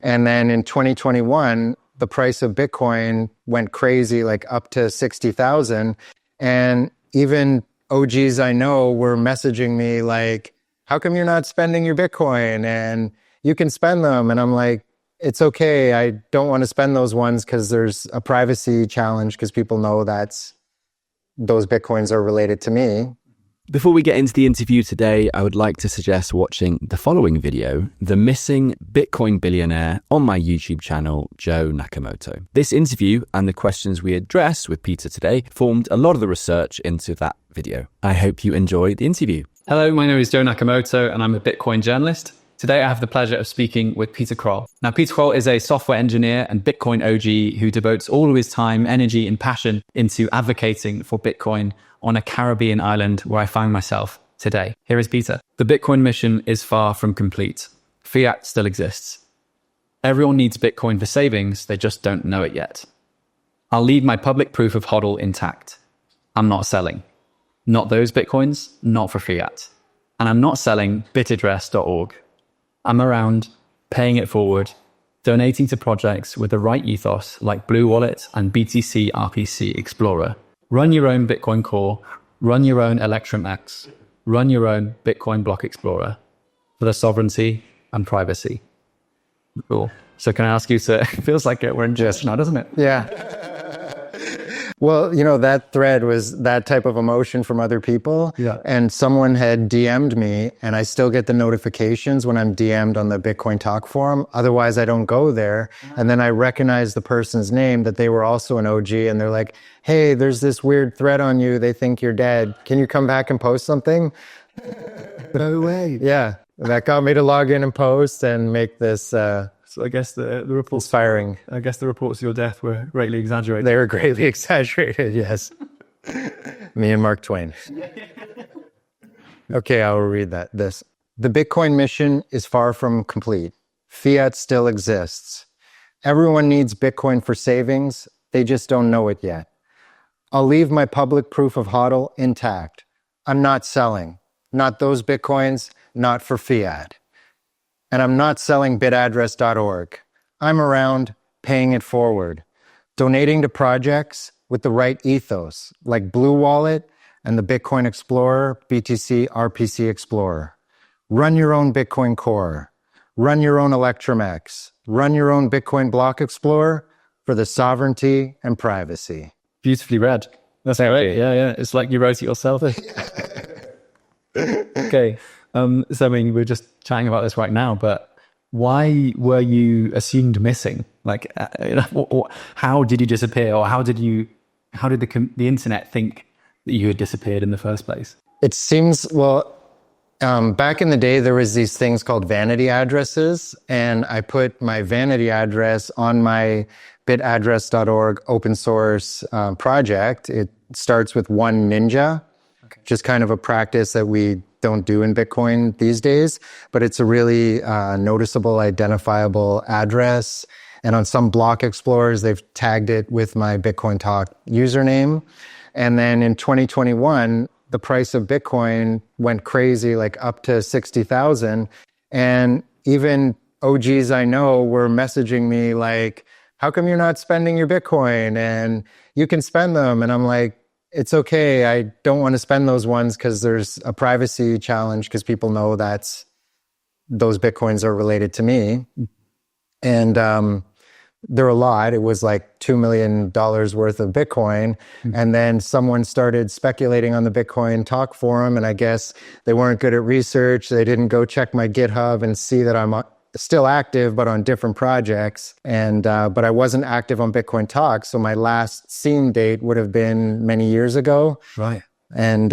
And then in 2021, the price of Bitcoin went crazy, like up to 60,000. And even OGs I know were messaging me like, how come you're not spending your Bitcoin? And you can spend them. And I'm like, it's okay. I don't want to spend those ones because there's a privacy challenge because people know that's those Bitcoins are related to me. Before we get into the interview today, I would like to suggest watching the following video, The Missing Bitcoin Billionaire, on my YouTube channel, Joe Nakamoto. This interview and the questions we address with Peter today formed a lot of the research into that video. I hope you enjoy the interview. Hello, my name is Joe Nakamoto and I'm a Bitcoin journalist. Today I have the pleasure of speaking with Peter Kroll. Now, Peter Kroll is a software engineer and Bitcoin OG who devotes all of his time, energy and passion into advocating for Bitcoin on a Caribbean island where I find myself today. Here is Peter. The Bitcoin mission is far from complete. Fiat still exists. Everyone needs Bitcoin for savings, they just don't know it yet. I'll leave my public proof of HODL intact. I'm not selling. Not those Bitcoins, not for fiat. And I'm not selling bitaddress.org. I'm around, paying it forward, donating to projects with the right ethos like Blue Wallet and BTC RPC Explorer. Run your own Bitcoin Core, run your own Electrum X, run your own Bitcoin Block Explorer for the sovereignty and privacy. Cool. So can I ask you to, it feels like we're in jest now, doesn't it? Yeah. Well, you know, that thread was that type of emotion from other people. Yeah. And someone had DM'd me, and I still get the notifications when I'm DM'd on the Bitcoin Talk forum. Otherwise, I don't go there. And then I recognize the person's name, that they were also an OG, and they're like, hey, there's this weird thread on you. They think you're dead. Can you come back and post something? No way. Yeah. That got me to log in and post and make this So I guess the reports, inspiring. I guess the reports of your death were greatly exaggerated. They were greatly exaggerated, yes. Me and Mark Twain. Okay, I will read this. The Bitcoin mission is far from complete. Fiat still exists. Everyone needs Bitcoin for savings. They just don't know it yet. I'll leave my public proof of HODL intact. I'm not selling. Not those Bitcoins, not for fiat. And I'm not selling bitaddress.org. I'm around, paying it forward, donating to projects with the right ethos, like Blue Wallet and the Bitcoin Explorer, BTC RPC Explorer. Run your own Bitcoin Core. Run your own Electrum X. Run your own Bitcoin Block Explorer for the sovereignty and privacy. Beautifully read. That's great. Yeah. It's like you wrote it yourself. Okay. So, I mean, we're just chatting about this right now, but why were you assumed missing? Like, how did you disappear, or how did the internet think that you had disappeared in the first place? It seems, back in the day, there was these things called vanity addresses, and I put my vanity address on my bitaddress.org open source project. It starts with one ninja, which is kind of a practice that we don't do in Bitcoin these days, but it's a really noticeable, identifiable address. And on some block explorers, they've tagged it with my Bitcoin Talk username. And then in 2021, the price of Bitcoin went crazy, like up to 60,000. And even OGs I know were messaging me like, how come you're not spending your Bitcoin? And you can spend them. And I'm like, it's okay. I don't want to spend those ones because there's a privacy challenge because people know that's those Bitcoins are related to me. And there were a lot. It was like $2 million worth of Bitcoin. And then someone started speculating on the Bitcoin Talk forum. And I guess they weren't good at research. They didn't go check my GitHub and see that I'm still active, but on different projects. And but I wasn't active on Bitcoin Talk, so my last seen date would have been many years ago. Right. And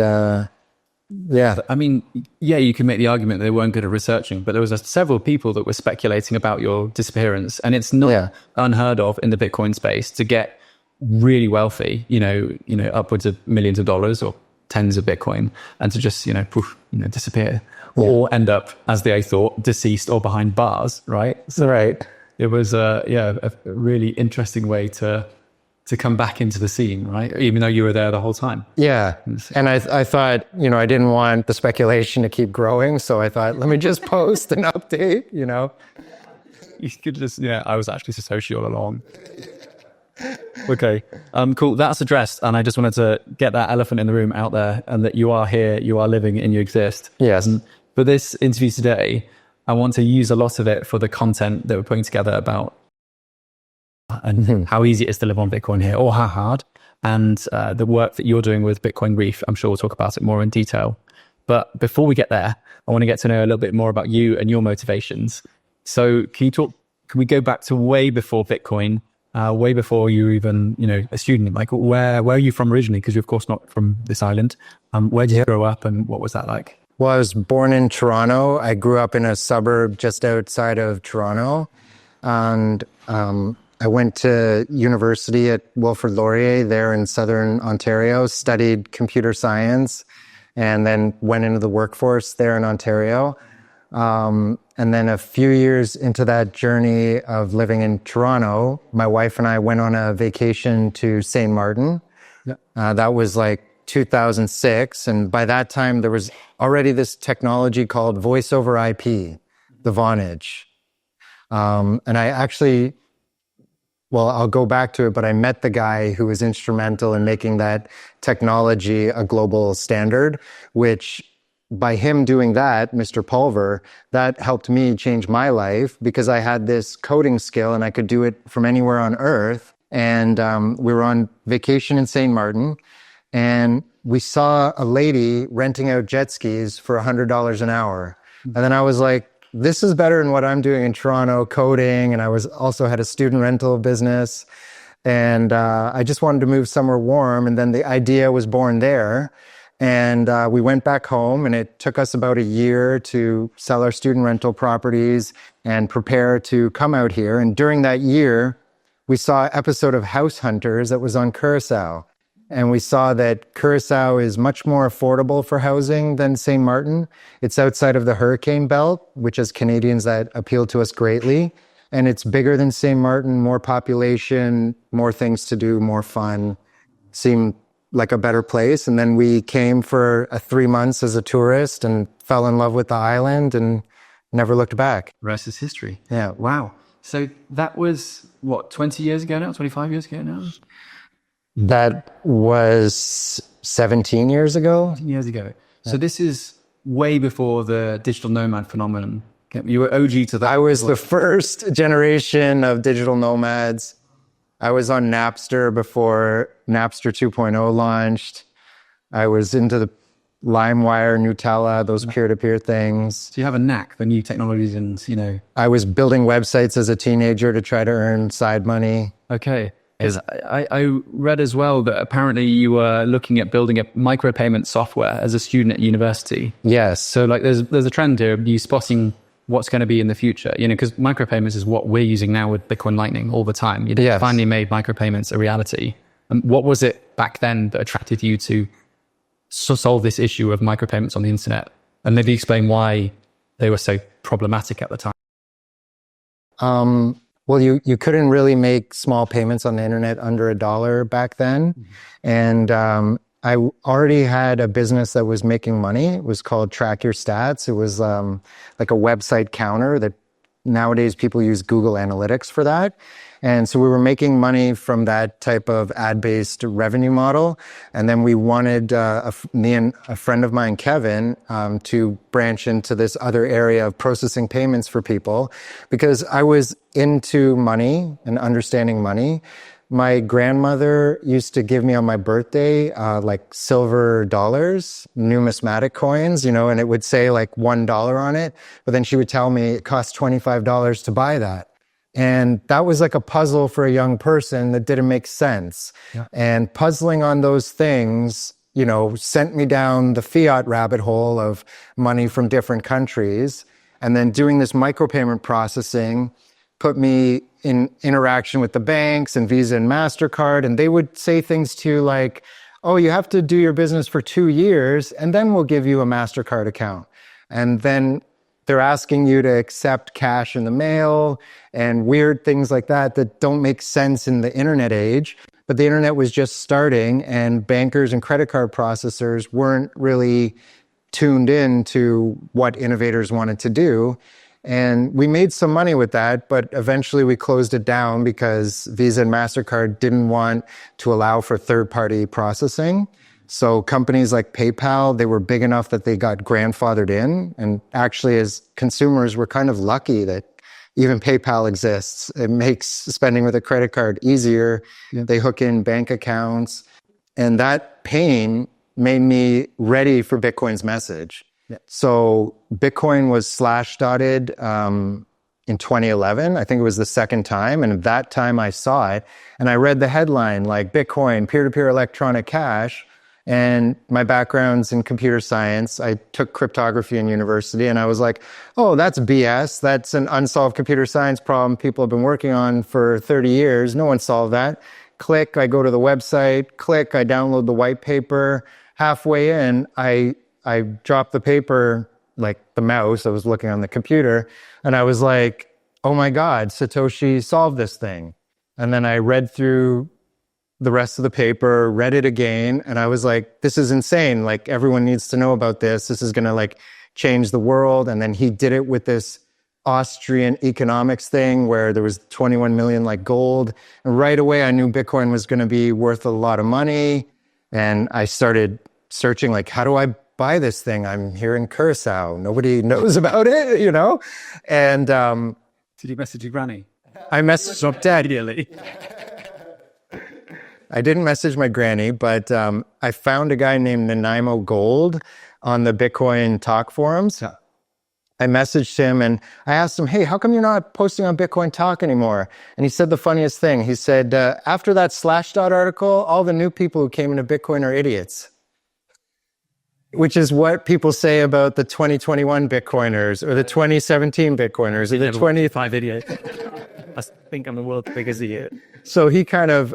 yeah. I mean, yeah, you can make the argument that they weren't good at researching, but there was several people that were speculating about your disappearance, and it's not unheard of in the Bitcoin space to get really wealthy, you know, upwards of millions of dollars or tens of Bitcoin, and to just, disappear. Or end up, as they thought, deceased or behind bars, right? So, right. It was a really interesting way to come back into the scene, right? Even though you were there the whole time. Yeah. And I thought, I didn't want the speculation to keep growing. So I thought, let me just post an update, You could just, yeah, I was actually social all along. Okay. Cool. That's addressed. And I just wanted to get that elephant in the room out there, and that you are here, you are living, and you exist. Yes. For this interview today, I want to use a lot of it for the content that we're putting together about and how easy it is to live on Bitcoin here, or how hard, and the work that you're doing with Bitcoin Reef. I'm sure we'll talk about it more in detail. But before we get there, I want to get to know a little bit more about you and your motivations. So can we go back to way before Bitcoin, way before you were even, a student? Like, where are you from originally? Because you're of course not from this island. Where did you grow up, and what was that like? Well, I was born in Toronto. I grew up in a suburb just outside of Toronto. And I went to university at Wilfrid Laurier there in Southern Ontario, studied computer science, and then went into the workforce there in Ontario. And then a few years into that journey of living in Toronto, my wife and I went on a vacation to St. Martin. That was like 2006. And by that time, there was already this technology called voice over IP, the Vonage. And I actually, well, I'll go back to it, but I met the guy who was instrumental in making that technology a global standard, which by him doing that, Mr. Pulver, that helped me change my life because I had this coding skill and I could do it from anywhere on Earth. And we were on vacation in St. Martin, and we saw a lady renting out jet skis for $100 an hour. And then I was like, this is better than what I'm doing in Toronto, coding. And I was also had a student rental business. And I just wanted to move somewhere warm. And then the idea was born there. And we went back home, and it took us about a year to sell our student rental properties and prepare to come out here. And during that year, we saw an episode of House Hunters that was on Curaçao. And we saw that Curaçao is much more affordable for housing than St. Martin. It's outside of the hurricane belt, which as Canadians, that appealed to us greatly. And it's bigger than St. Martin, more population, more things to do, more fun, seemed like a better place. And then we came for 3 months as a tourist and fell in love with the island and never looked back. The rest is history. Yeah. Wow. So that was, 20 years ago now? 25 years ago now? That was 17 years ago. 17 years ago. So this is way before the digital nomad phenomenon. You were OG to that. I was the first generation of digital nomads. I was on Napster before Napster 2.0 launched. I was into the LimeWire, Nutella, those peer-to-peer things. So you have a knack for new technologies and, I was building websites as a teenager to try to earn side money. Okay. I read as well that apparently you were looking at building a micropayment software as a student at university. Yes. So like there's a trend here of you spotting what's going to be in the future, because micropayments is what we're using now with Bitcoin Lightning all the time. Yes. Finally made micropayments a reality. And what was it back then that attracted you to solve this issue of micropayments on the internet? And maybe explain why they were so problematic at the time. Well, you couldn't really make small payments on the internet under $1 back then. And I already had a business that was making money. It was called Track Your Stats. It was like a website counter that nowadays people use Google Analytics for that. And so we were making money from that type of ad-based revenue model. And then we wanted, me and a friend of mine, Kevin, to branch into this other area of processing payments for people because I was into money and understanding money. My grandmother used to give me on my birthday, like silver dollars, numismatic coins, and it would say like $1 on it. But then she would tell me it cost $25 to buy that. And that was like a puzzle for a young person that didn't make sense. Yeah. And puzzling on those things, sent me down the fiat rabbit hole of money from different countries. And then doing this micropayment processing put me in interaction with the banks and Visa and MasterCard. And they would say things to you like, oh, you have to do your business for 2 years and then we'll give you a MasterCard account. And then they're asking you to accept cash in the mail and weird things like that don't make sense in the internet age. But the internet was just starting and bankers and credit card processors weren't really tuned in to what innovators wanted to do. And we made some money with that, but eventually we closed it down because Visa and MasterCard didn't want to allow for third-party processing. So companies like PayPal, they were big enough that they got grandfathered in. And actually, as consumers, we're kind of lucky that even PayPal exists. It makes spending with a credit card easier. Yeah. They hook in bank accounts. And that pain made me ready for Bitcoin's message. Yeah. So Bitcoin was slashdotted in 2011. I think it was the second time. And at that time I saw it and I read the headline like Bitcoin, peer-to-peer electronic cash. And my background's in computer science. I took cryptography in university and I was like, oh, that's BS. That's an unsolved computer science problem people have been working on for 30 years. No one solved that. Click, I go to the website. Click, I download the white paper. Halfway in, I dropped the paper, like the mouse. I was looking on the computer and I was like, oh my God, Satoshi solved this thing. And then I read through the rest of the paper, read it again, and I was like, this is insane. Like, everyone needs to know about this. This is gonna like change the world. And then he did it with this Austrian economics thing where there was 21 million like gold. And right away, I knew Bitcoin was gonna be worth a lot of money. And I started searching like, how do I buy this thing? I'm here in Curaçao. Nobody knows about it, you know? And did you message your granny? I messaged my dad. Ideally. I didn't message my granny, but I found a guy named Nanaimo Gold on the Bitcoin talk forums. Yeah. I messaged him and I asked him, hey, how come you're not posting on Bitcoin Talk anymore? And he said the funniest thing. He said, after that Slashdot article, all the new people who came into Bitcoin are idiots. Which is what people say about the 2021 Bitcoiners or the 2017 Bitcoiners or the 25 idiots. I think I'm the world's biggest idiot. So he kind of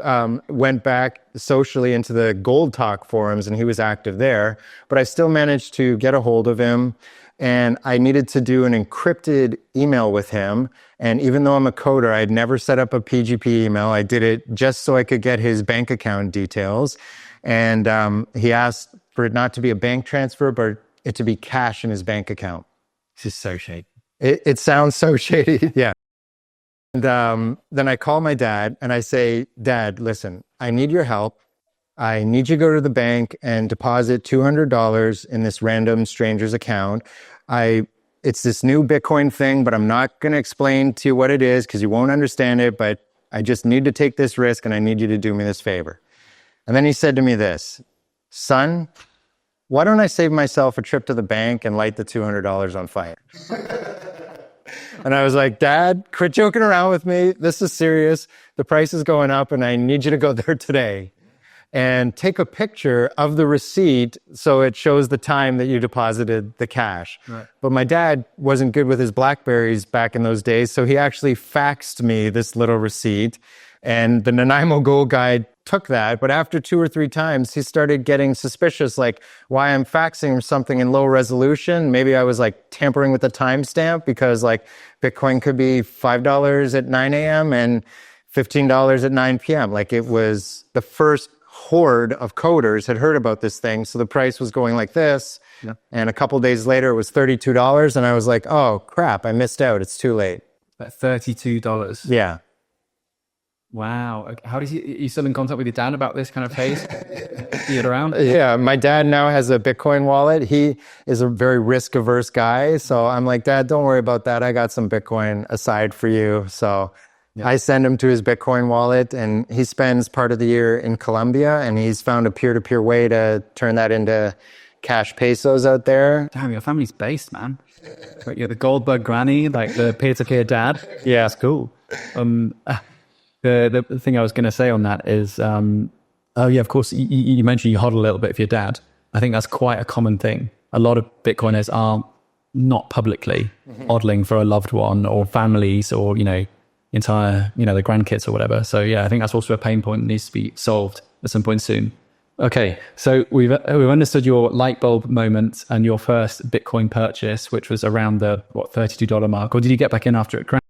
went back socially into the Gold Talk forums and he was active there, but I still managed to get a hold of him and I needed to do an encrypted email with him. And even though I'm a coder, I'd never set up a PGP email. I did it just so I could get his bank account details. And he asked for it not to be a bank transfer, but it to be cash in his bank account. This is so shady. It sounds so shady, yeah. And then I call my dad and I say, Dad, listen, I need your help. I need you to go to the bank and deposit $200 in this random stranger's account. It's this new Bitcoin thing, but I'm not going to explain to you what it is because you won't understand it, but I just need to take this risk and I need you to do me this favor. And then he said to me this, son, why don't I save myself a trip to the bank and light the $200 on fire? And I was like, Dad, quit joking around with me. This is serious. The price is going up and I need you to go there today and take a picture of the receipt so it shows the time that you deposited the cash. Right. But my dad wasn't good with his Blackberries back in those days, so he actually faxed me this little receipt. And the Nanaimo Gold guy took that, but after 2 or 3 times, he started getting suspicious, like why I'm faxing something in low resolution. Maybe I was like tampering with the timestamp because like Bitcoin could be $5 at 9 a.m. and $15 at 9 p.m. Like it was the first horde of coders had heard about this thing. So the price was going like this. Yeah. And a couple days later, it was $32. And I was like, oh crap, I missed out. It's too late. About $32. Yeah. Wow. How are you still in contact with your dad about this kind of phase? See it around? Yeah. My dad now has a Bitcoin wallet. He is a very risk averse guy. So I'm like, Dad, don't worry about that. I got some Bitcoin aside for you. So yeah. I send him to his Bitcoin wallet and he spends part of the year in Colombia and he's found a peer-to-peer way to turn that into cash pesos out there. Damn, your family's based, man. You're the Goldberg granny, like the peer-to-peer dad. Yeah. That's cool. The thing I was going to say on that is, oh yeah, of course, you mentioned you hodl a little bit with your dad. I think that's quite a common thing. A lot of Bitcoiners are not publicly hodling for a loved one or families or, entire, the grandkids or whatever. So yeah, I think that's also a pain point that needs to be solved at some point soon. Okay, so we've understood your light bulb moment and your first Bitcoin purchase, which was around the, $32 mark, or did you get back in after it crashed?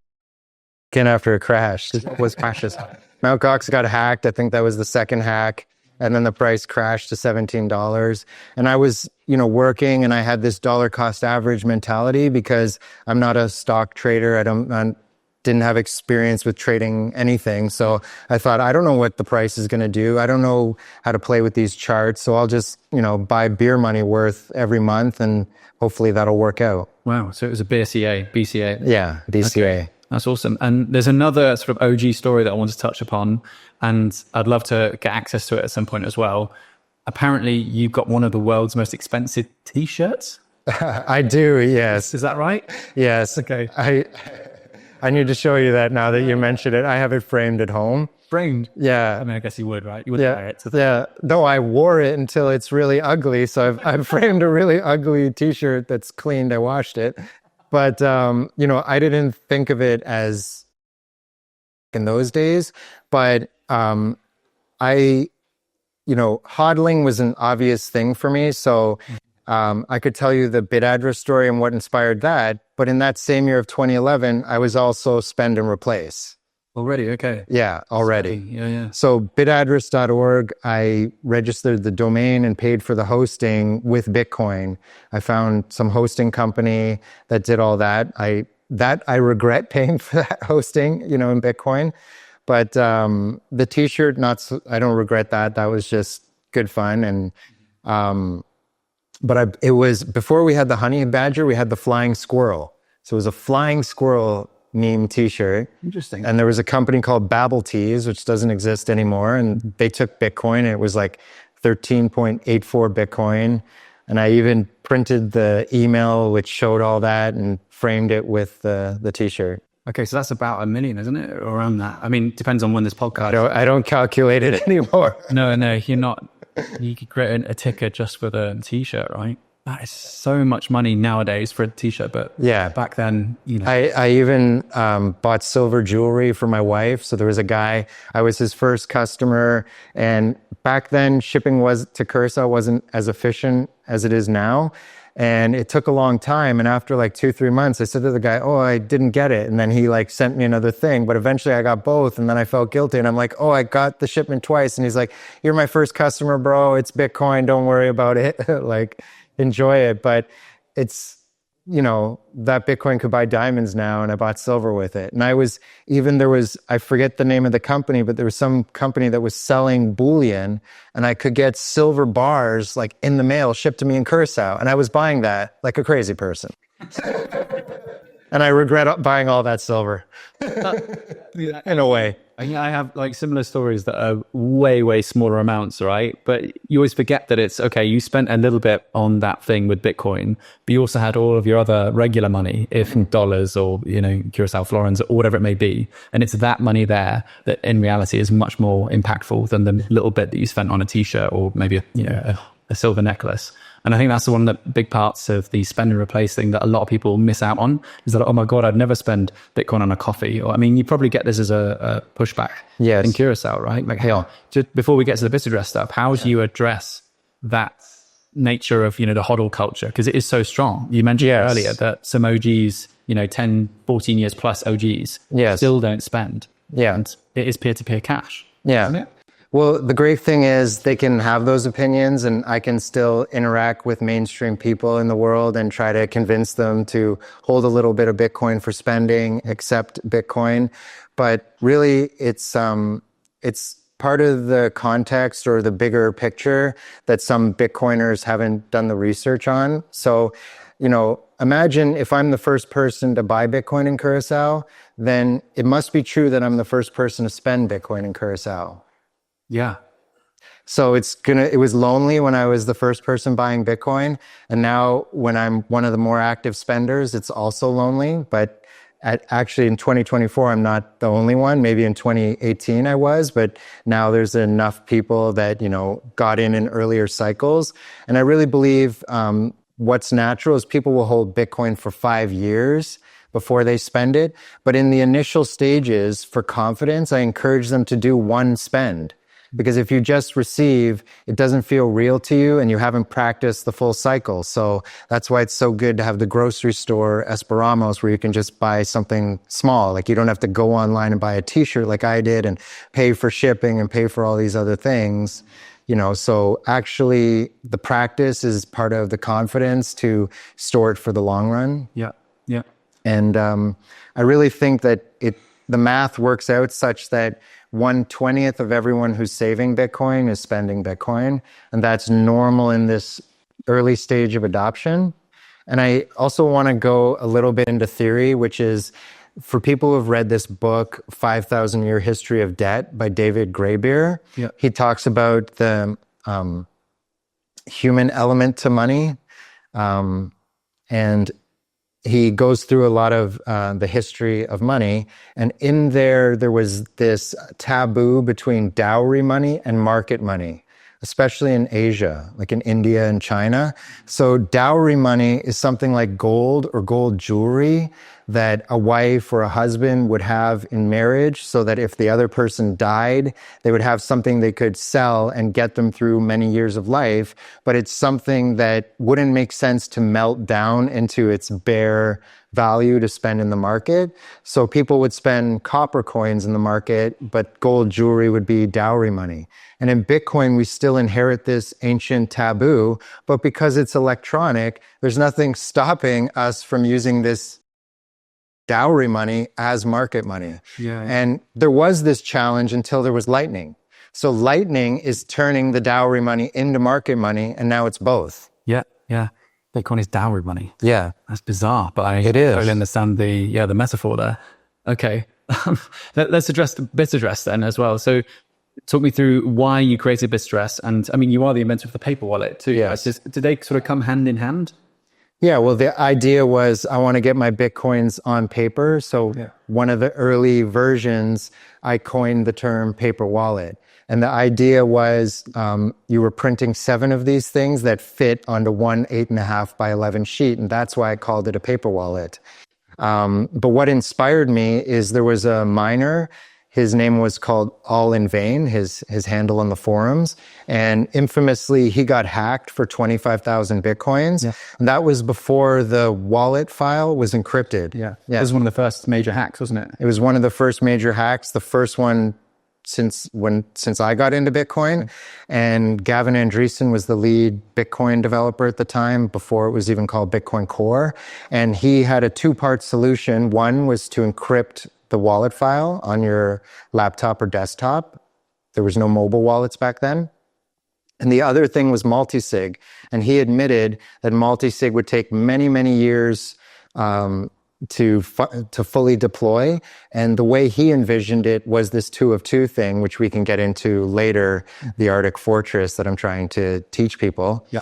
After it crashed. It was crashes. Mt. Gox got hacked. I think that was the second hack. And then the price crashed to $17. And I was, working, and I had this dollar cost average mentality because I'm not a stock trader. I didn't have experience with trading anything. So I thought, I don't know what the price is going to do. I don't know how to play with these charts. So I'll just, buy beer money worth every month, and hopefully that'll work out. Wow. So it was a BCA. Yeah, BCA. Okay. That's awesome. And there's another sort of OG story that I want to touch upon, and I'd love to get access to it at some point as well. Apparently, you've got one of the world's most expensive T-shirts. I do, yes. Is that right? Yes. Okay. I need to show you that now that you mentioned it. I have it framed at home. Framed? Yeah. I mean, I guess you would, right? You would wear it. Yeah. No, I wore it until it's really ugly. So I've framed a really ugly T-shirt that's cleaned. I washed it. But, I didn't think of it as in those days. But hodling was an obvious thing for me. So I could tell you the bid address story and what inspired that. But in that same year of 2011, I was also spend and replace. Already, okay. Yeah, already. Yeah. So bidaddress.org, I registered the domain and paid for the hosting with Bitcoin. I found some hosting company that did all that. I regret paying for that hosting, in Bitcoin. But the T-shirt, I don't regret that. That was just good fun. And but it was before we had the honey badger, we had the flying squirrel. So it was a flying squirrel meme T-shirt. Interesting. And there was a company called Babel Tees, which doesn't exist anymore. And they took Bitcoin, and it was like 13.84 Bitcoin. And I even printed the email, which showed all that, and framed it with the T-shirt. Okay, so that's about $1 million, isn't it? Or around that. I mean, depends on when this podcast. I don't calculate it anymore. No, you're not. You could create a ticker just for the T-shirt, right? That is so much money nowadays for a T-shirt, but yeah, back then, I even bought silver jewelry for my wife. So there was a guy, I was his first customer, and back then shipping to Curaçao wasn't as efficient as it is now. And it took a long time. And after like 2-3 months, I said to the guy, oh, I didn't get it. And then he sent me another thing, but eventually I got both. And then I felt guilty. And I'm like, oh, I got the shipment twice. And he's like, you're my first customer, bro. It's Bitcoin. Don't worry about it. Enjoy it. But it's, that Bitcoin could buy diamonds now, and I bought silver with it. And I forget the name of the company, but there was some company that was selling bullion, and I could get silver bars in the mail shipped to me in Curaçao. And I was buying that like a crazy person. And I regret buying all that silver in a way. I have similar stories that are way, way smaller amounts, right? But you always forget that it's, okay, you spent a little bit on that thing with Bitcoin, but you also had all of your other regular money, if dollars or, Curaçao florins or whatever it may be. And it's that money there that in reality is much more impactful than the little bit that you spent on a T-shirt or maybe a silver necklace. And I think that's one of the big parts of the spend and replace thing that a lot of people miss out on, is that, oh my God, I'd never spend Bitcoin on a coffee. Or, you probably get this as a pushback in Curaçao, right? Hey, just before we get to the bit address stuff, how do you address that nature of, the hodl culture? Because it is so strong. You mentioned earlier that some OGs, 10, 14 years plus OGs still don't spend. Yeah. And it is peer-to-peer cash. Yeah. Isn't it? Well, the great thing is they can have those opinions, and I can still interact with mainstream people in the world and try to convince them to hold a little bit of Bitcoin for spending, accept Bitcoin. But really, it's part of the context or the bigger picture that some Bitcoiners haven't done the research on. So, imagine if I'm the first person to buy Bitcoin in Curaçao, then it must be true that I'm the first person to spend Bitcoin in Curaçao. Yeah. So it was lonely when I was the first person buying Bitcoin. And now when I'm one of the more active spenders, it's also lonely. But actually in 2024, I'm not the only one. Maybe in 2018 I was, but now there's enough people that, got in earlier cycles. And I really believe what's natural is people will hold Bitcoin for 5 years before they spend it. But in the initial stages for confidence, I encourage them to do one spend. Because if you just receive, it doesn't feel real to you, and you haven't practiced the full cycle. So that's why it's so good to have the grocery store Esperamos, where you can just buy something small. You don't have to go online and buy a T-shirt like I did and pay for shipping and pay for all these other things. So actually the practice is part of the confidence to store it for the long run. Yeah. Yeah. And I really think that the math works out such that 1/20th of everyone who's saving Bitcoin is spending Bitcoin. And that's normal in this early stage of adoption. And I also want to go a little bit into theory, which is for people who have read this book, 5,000 Year History of Debt by David Graeber. Yeah. He talks about the human element to money. And he goes through a lot of the history of money. And in there was this taboo between dowry money and market money, especially in Asia, like in India and China. So dowry money is something like gold or gold jewelry that a wife or a husband would have in marriage, so that if the other person died, they would have something they could sell and get them through many years of life. But it's something that wouldn't make sense to melt down into its bare value to spend in the market. So people would spend copper coins in the market, but gold jewelry would be dowry money. And in Bitcoin, we still inherit this ancient taboo, but because it's electronic, there's nothing stopping us from using this dowry money as market money. Yeah. And there was this challenge until there was Lightning. So Lightning is turning the dowry money into market money, and now it's both. Yeah. Yeah. Bitcoin is dowry money. Yeah. That's bizarre, but It is. totally understand the metaphor there. Okay. Let's address Bitaddress then as well. So talk me through why you created Bitaddress. And I mean, you are the inventor of the paper wallet too. Yes. Right? Did they sort of come hand in hand? Yeah, well, the idea was I want to get my Bitcoins on paper. So one of the early versions, I coined the term paper wallet. And the idea was you were printing 7 of these things that fit onto one 8.5 by 11 sheet. And that's why I called it a paper wallet. But what inspired me is there was a miner. His name was called All in Vain, his handle on the forums. And infamously, he got hacked for 25,000 Bitcoins. Yeah. And that was before the wallet file was encrypted. Yeah. It was one of the first major hacks, wasn't it? It was one of the first major hacks, the first one since I got into Bitcoin. And Gavin Andreessen was the lead Bitcoin developer at the time, before it was even called Bitcoin Core. And he had a 2-part solution. One was to encrypt the wallet file on your laptop or desktop. There was no mobile wallets back then. And the other thing was multisig. And he admitted that multisig would take many, many years to fully deploy. And the way he envisioned it was this 2 of 2 thing, which we can get into later, the Arctic Fortress that I'm trying to teach people. Yeah.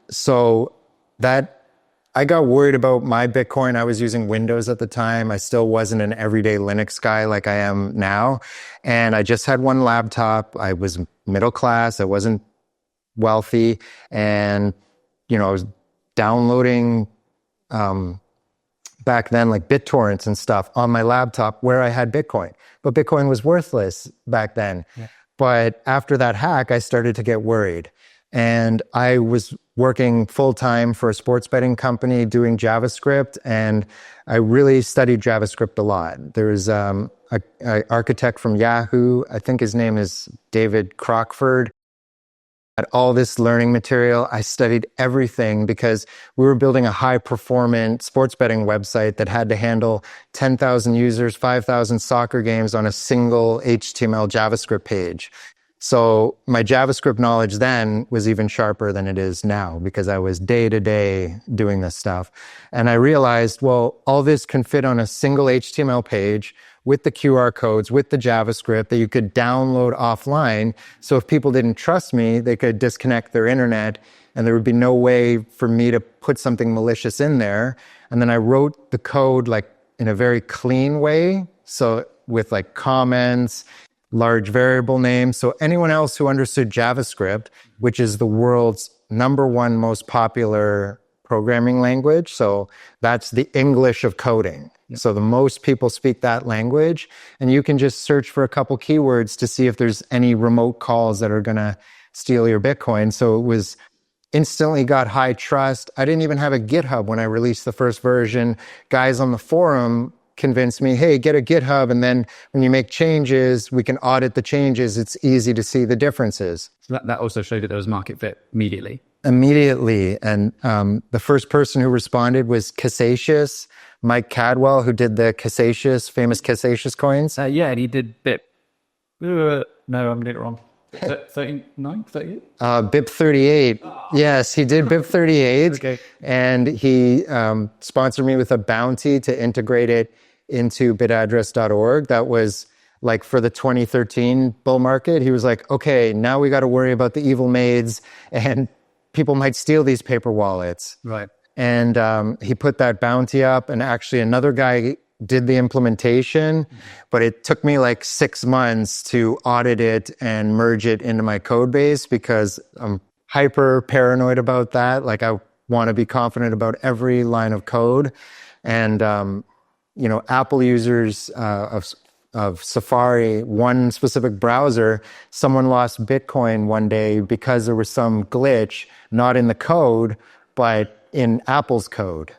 So that I got worried about my Bitcoin. I was using Windows at the time. I still wasn't an everyday Linux guy like I am now. And I just had one laptop. I was middle class. I wasn't wealthy. And, I was downloading back then like BitTorrents and stuff on my laptop where I had Bitcoin. But Bitcoin was worthless back then. Yeah. But after that hack, I started to get worried. And I was working full-time for a sports betting company doing JavaScript, and I really studied JavaScript a lot. There was an architect from Yahoo, I think his name is David Crockford. Had all this learning material. I studied everything because we were building a high-performant sports betting website that had to handle 10,000 users, 5,000 soccer games on a single HTML JavaScript page. So my JavaScript knowledge then was even sharper than it is now because I was day to day doing this stuff. And I realized, well, all this can fit on a single HTML page with the QR codes, with the JavaScript that you could download offline. So if people didn't trust me, they could disconnect their internet and there would be no way for me to put something malicious in there. And then I wrote the code like in a very clean way. So with like comments, large variable names. So anyone else who understood JavaScript, which is the world's #1 most popular programming language. So that's the English of coding. Yeah. So the most people speak that language, and you can just search for a couple keywords to see if there's any remote calls that are going to steal your Bitcoin. So it was instantly got high trust. I didn't even have a GitHub when I released the first version. Guys on the forum convinced me, hey, get a GitHub. And then when you make changes, we can audit the changes. It's easy to see the differences. So that also showed that there was market fit immediately. Immediately. And the first person who responded was Casacious, Mike Cadwell, who did the famous Casacious coins. Yeah, and he did BIP. No, I'm getting it wrong. 39, 38? BIP 38. Yes, he did BIP 38. Okay. And he sponsored me with a bounty to integrate it into bitaddress.org. That was like for the 2013 bull market. He was like, okay, now we got to worry about the evil maids and people might steal these paper wallets. Right. And he put that bounty up, and actually another guy did the implementation, but it took me like 6 months to audit it and merge it into my code base because I'm hyper paranoid about that. Like I want to be confident about every line of code. And, Apple users of Safari, one specific browser, someone lost Bitcoin one day because there was some glitch, not in the code, but in Apple's code,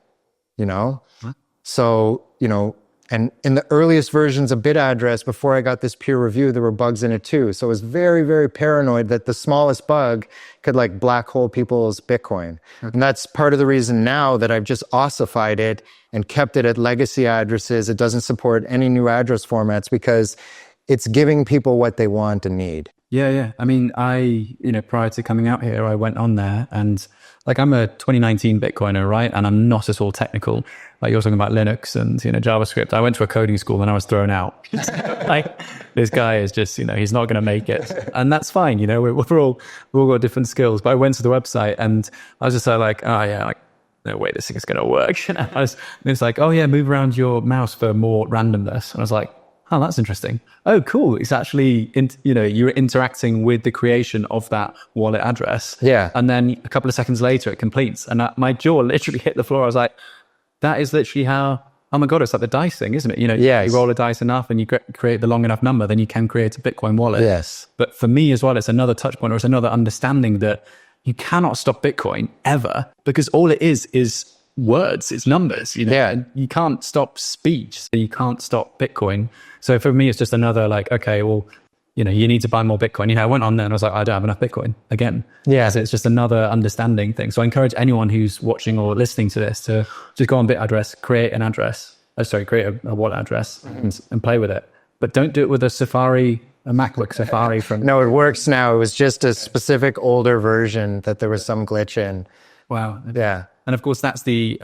Huh? So, and in the earliest versions of Bitaddress, before I got this peer review, there were bugs in it too. So I was very, very paranoid that the smallest bug could like black hole people's Bitcoin. Okay. And that's part of the reason now that I've just ossified it and kept it at legacy addresses. It doesn't support any new address formats because it's giving people what they want and need. Yeah. I mean, prior to coming out here, I went on there and like I'm a 2019 Bitcoiner, right? And I'm not at all technical. Like you're talking about Linux and, JavaScript. I went to a coding school and I was thrown out. Like this guy is just, he's not going to make it. And that's fine. We've all got different skills. But I went to the website and I was just like, oh yeah, like, no way this thing is going to work. And it's like, oh yeah, move around your mouse for more randomness. And I was like, oh, that's interesting. Oh, cool. It's actually, you're interacting with the creation of that wallet address. Yeah. And then a couple of seconds later, it completes. And my jaw literally hit the floor. I was like, that is literally how, oh my God, it's like the dice thing, isn't it? Yes. You roll a dice enough and you create the long enough number, then you can create a Bitcoin wallet. Yes. But for me as well, it's another touch point or it's another understanding that you cannot stop Bitcoin ever because all it is words, it's numbers, Yeah. You can't stop speech, so you can't stop Bitcoin. So for me, it's just another like, okay, well, you need to buy more Bitcoin. I went on there and I was like, I don't have enough Bitcoin again. Yeah. So it's just another understanding thing. So I encourage anyone who's watching or listening to this to just go on Bitaddress, create a wallet address and play with it. But don't do it with a MacBook Safari from... No, it works now. It was just a specific older version that there was some glitch in. Wow. Yeah. And of course, that's the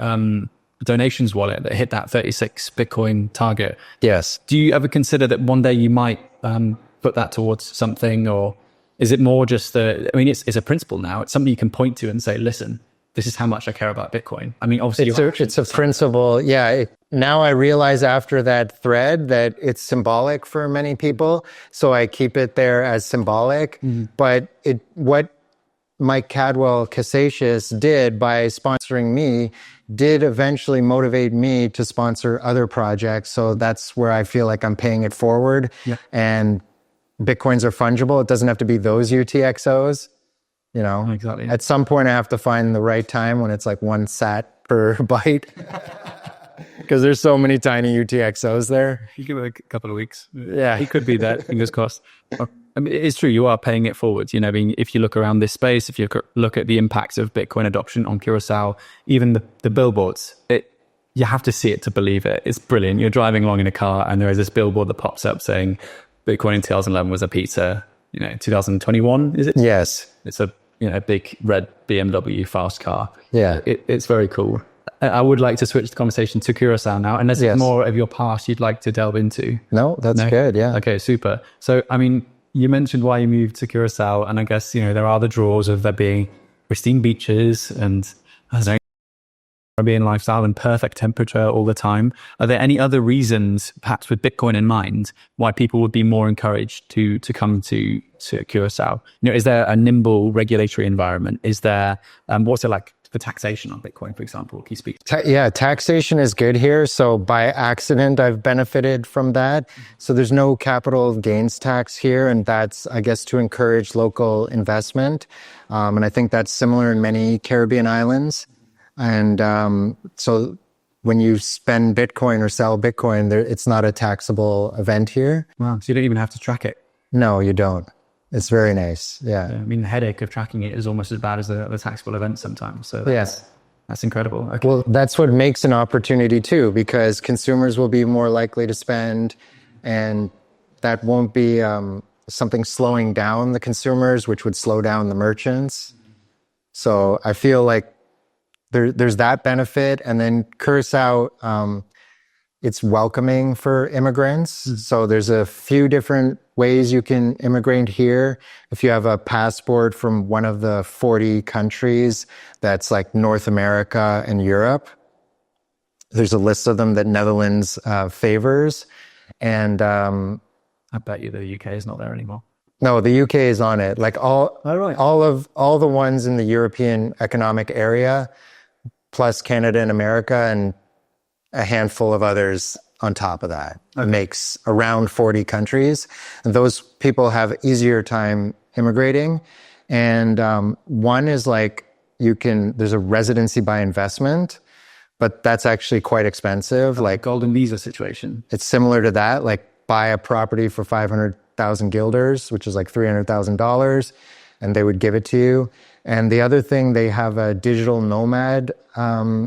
donations wallet that hit that 36 Bitcoin target. Yes. Do you ever consider that one day you might put that towards something, or is it more just it's a principle now. It's something you can point to and say, listen, this is how much I care about Bitcoin. I mean, obviously it's a principle. Yeah. Now I realize after that thread that it's symbolic for many people. So I keep it there as symbolic. Mm-hmm. But what Mike Cadwell Casacious did by sponsoring me did eventually motivate me to sponsor other projects. So that's where I feel like I'm paying it forward. Yeah. And Bitcoins are fungible. It doesn't have to be those UTXOs. Exactly. At some point I have to find the right time when it's like 1 sat per byte because there's so many tiny UTXOs there. You give it a couple of weeks. Yeah. He could be that, fingers crossed. I mean, it's true. You are paying it forward. If you look around this space, if you look at the impact of Bitcoin adoption on Curaçao, even the billboards, you have to see it to believe it. It's brilliant. You're driving along in a car and there is this billboard that pops up saying Bitcoin in 2011 was a pizza. 2021, is it? Yes. It's a big red BMW fast car. Yeah. It's very cool. I would like to switch the conversation to Curaçao now, unless there's more of your past you'd like to delve into. No, that's good. Yeah. Okay, super. So, I mean, you mentioned why you moved to Curaçao, and I guess, there are the draws of there being pristine beaches and, I don't know, Caribbean lifestyle and perfect temperature all the time. Are there any other reasons, perhaps with Bitcoin in mind, why people would be more encouraged to come to Curaçao? Is there a nimble regulatory environment? Is there, what's it like for taxation on Bitcoin, for example? Can you speak? Taxation is good here. So by accident, I've benefited from that. So there's no capital gains tax here. And that's, I guess, to encourage local investment. And I think that's similar in many Caribbean islands. And so when you spend Bitcoin or sell Bitcoin, it's not a taxable event here. Wow. So you don't even have to track it. No, you don't. It's very nice. Yeah. I mean, the headache of tracking it is almost as bad as the taxable event sometimes. So that's incredible. Okay. Well, that's what makes an opportunity too, because consumers will be more likely to spend, and that won't be something slowing down the consumers, which would slow down the merchants. So I feel like there's that benefit. And then Curaçao, it's welcoming for immigrants. So there's a few different ways you can immigrate here. If you have a passport from one of the 40 countries that's like North America and Europe, there's a list of them that Netherlands favors. And I bet you the UK is not there anymore. no, the UK is on it. Like all the ones in the European Economic Area, plus Canada and America, and a handful of others on top of that. It makes around 40 countries. And those people have easier time immigrating. And one is like there's a residency by investment, but that's actually quite expensive. Like golden visa situation. it's similar to that, like buy a property for 500,000 guilders, which is like $300,000, and they would give it to you. And the other thing, they have a digital nomad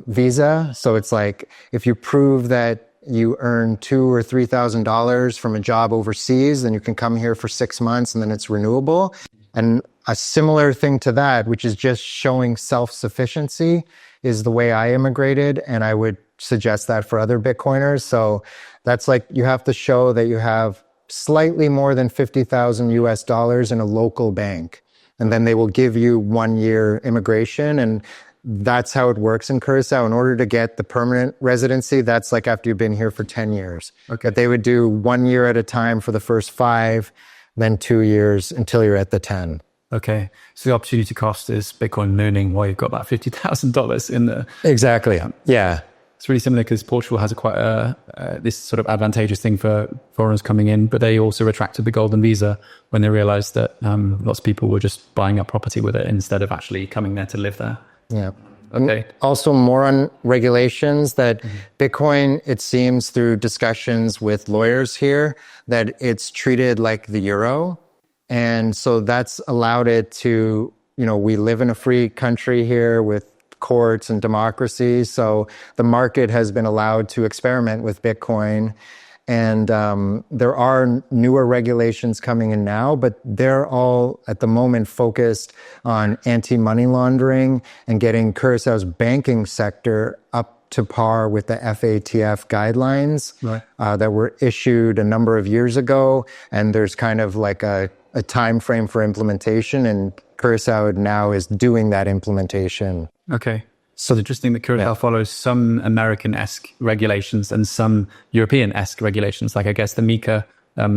visa. So it's like if you prove that you earn $2,000 or $3,000 from a job overseas, then you can come here for 6 months and then it's renewable. And a similar thing to that, which is just showing self-sufficiency, is the way I immigrated. And I would suggest that for other Bitcoiners. So that's like you have to show that you have slightly more than 50,000 US dollars in a local bank. And then they will give you 1 year immigration. And that's how it works in Curaçao. In order to get the permanent residency, that's like after you've been here for 10 years. Okay. But they would do 1 year at a time for the first 5, then 2 years until you're at the 10. Okay. So the opportunity cost is Bitcoin mooning while you've got about $50,000 in there. Exactly. Yeah. It's really similar because Portugal has this sort of advantageous thing for foreigners coming in, but they also retracted the golden visa when they realized that lots of people were just buying up property with it instead of actually coming there to live there. Yeah. Okay. Also more on regulations that Bitcoin, it seems through discussions with lawyers here, that it's treated like the euro. And so that's allowed it to, we live in a free country here with courts and democracy. So the market has been allowed to experiment with Bitcoin. And there are newer regulations coming in now, but they're all at the moment focused on anti-money laundering and getting Curaçao's banking sector up to par with the FATF guidelines that were issued a number of years ago. And there's kind of like a time frame for implementation, and Curaçao now is doing that implementation. Okay. So it's interesting that Curaçao follows some American-esque regulations and some European-esque regulations. Like I guess the MiCA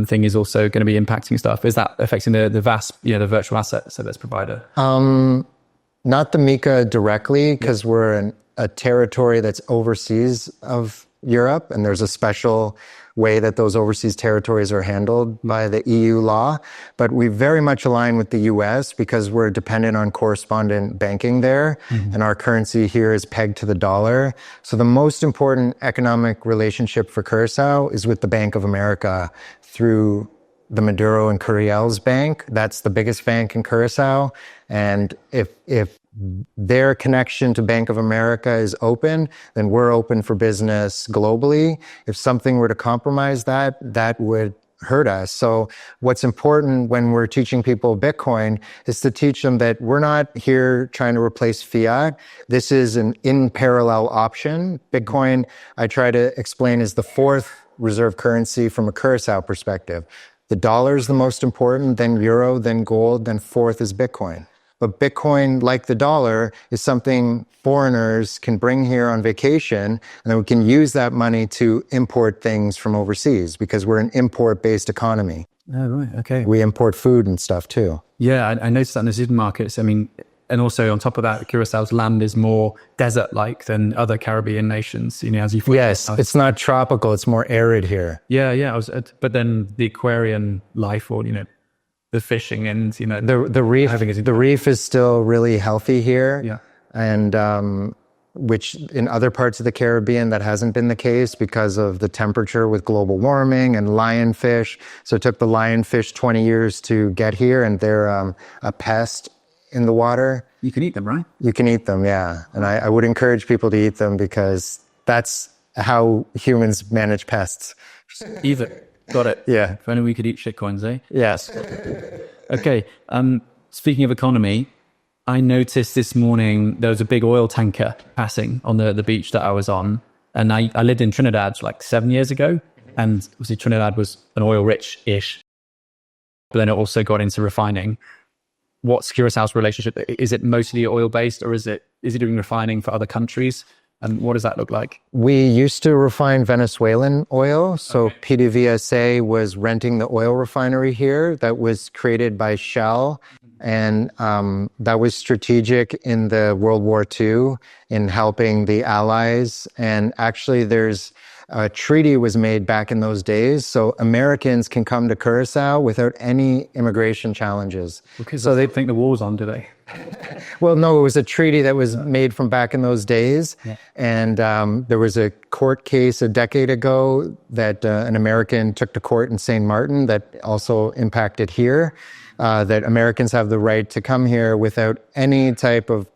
thing is also going to be impacting stuff. Is that affecting the VASP, the virtual asset service provider? Not the MiCA directly, because we're a territory that's overseas of Europe, and there's a special way that those overseas territories are handled by the EU law. But we very much align with the US because we're dependent on correspondent banking there, and our currency here is pegged to the dollar. So the most important economic relationship for Curaçao is with the Bank of America through the Maduro and Curiel's bank. That's the biggest bank in Curaçao. And if their connection to Bank of America is open, then we're open for business globally. If something were to compromise that, that would hurt us. So what's important when we're teaching people Bitcoin is to teach them that we're not here trying to replace fiat. This is an in parallel option. Bitcoin, I try to explain, is the fourth reserve currency from a Curaçao perspective. The dollar is the most important, then euro, then gold, then fourth is Bitcoin. But Bitcoin, like the dollar, is something foreigners can bring here on vacation, and then we can use that money to import things from overseas because we're an import-based economy. Oh, right. Okay. We import food and stuff too. Yeah, I noticed that in the supermarkets. I mean, and also on top of that, Curaçao's land is more desert-like than other Caribbean nations. As you yes, it's not tropical; it's more arid here. Yeah. But then the aquarian life, or the fishing and the reef is still really healthy here. Yeah. And which in other parts of the Caribbean, that hasn't been the case because of the temperature with global warming and lionfish. So it took the lionfish 20 years to get here, and they're a pest in the water. You can eat them, right? You can eat them, yeah. And I would encourage people to eat them because that's how humans manage pests. Either. Got it. Yeah. If only we could eat shitcoins, eh? Yes. Okay. Speaking of economy, I noticed this morning there was a big oil tanker passing on the beach that I was on. And I lived in Trinidad like 7 years ago. And obviously Trinidad was an oil-rich-ish. But then it also got into refining. What's Curaçao's relationship? Is it mostly oil-based, or is it doing refining for other countries? And what does that look like? We used to refine Venezuelan oil. So PDVSA was renting the oil refinery here that was created by Shell. And that was strategic in the World War II in helping the Allies. And actually there's a treaty was made back in those days. So Americans can come to Curaçao without any immigration challenges. Because so they think the war's on, do they? Well, no, it was a treaty that was made from back in those days. Yeah. And there was a court case a decade ago that an American took to court in St. Martin that also impacted here, that Americans have the right to come here without any type of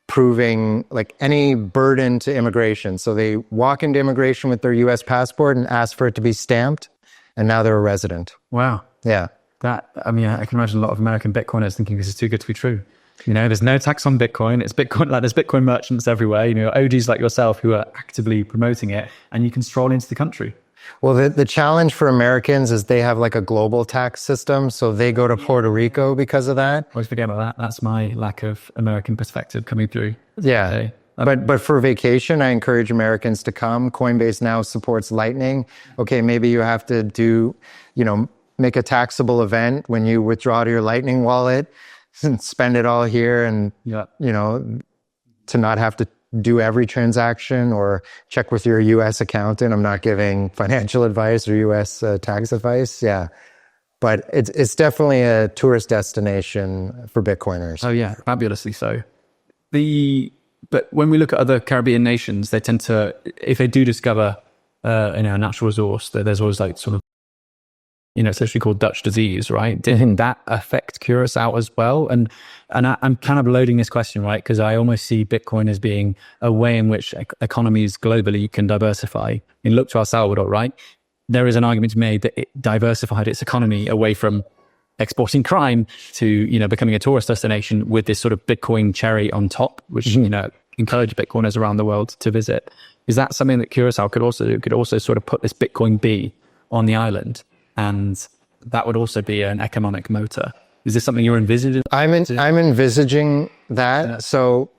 proving, like any burden to immigration. So they walk into immigration with their U.S. passport and ask for it to be stamped, and now they're a resident. Wow. Yeah. I can imagine a lot of American Bitcoiners thinking this is too good to be true. You know, there's no tax on Bitcoin. It's Bitcoin, like there's Bitcoin merchants everywhere, you know, OGs like yourself who are actively promoting it, and you can stroll into the country. Well, the challenge for Americans is they have like a global tax system, so they go to Puerto Rico because of that. Always forget about that. That's my lack of American perspective coming through. Yeah. But for vacation, I encourage Americans to come. Coinbase now supports Lightning. Okay, maybe you have to do, make a taxable event when you withdraw to your Lightning wallet and spend it all here, and, to not have to do every transaction or check with your U.S. accountant. I'm not giving financial advice or U.S. tax advice. Yeah. But it's definitely a tourist destination for Bitcoiners. Oh, yeah. Fabulously so. But when we look at other Caribbean nations, they tend to, if they do discover a natural resource, there's always like sort of, it's actually called Dutch disease, right? Didn't that affect Curaçao as well? And I'm kind of loading this question, right? Because I almost see Bitcoin as being a way in which economies globally can diversify. Look to El Salvador, right? There is an argument to be made that it diversified its economy away from exporting crime to, becoming a tourist destination with this sort of Bitcoin cherry on top, which, encourage Bitcoiners around the world to visit. Is that something that Curaçao could also do? Could also sort of put this Bitcoin B on the island? And that would also be an economic motor. Is this something you're envisaging? I'm envisaging that. Yeah. So,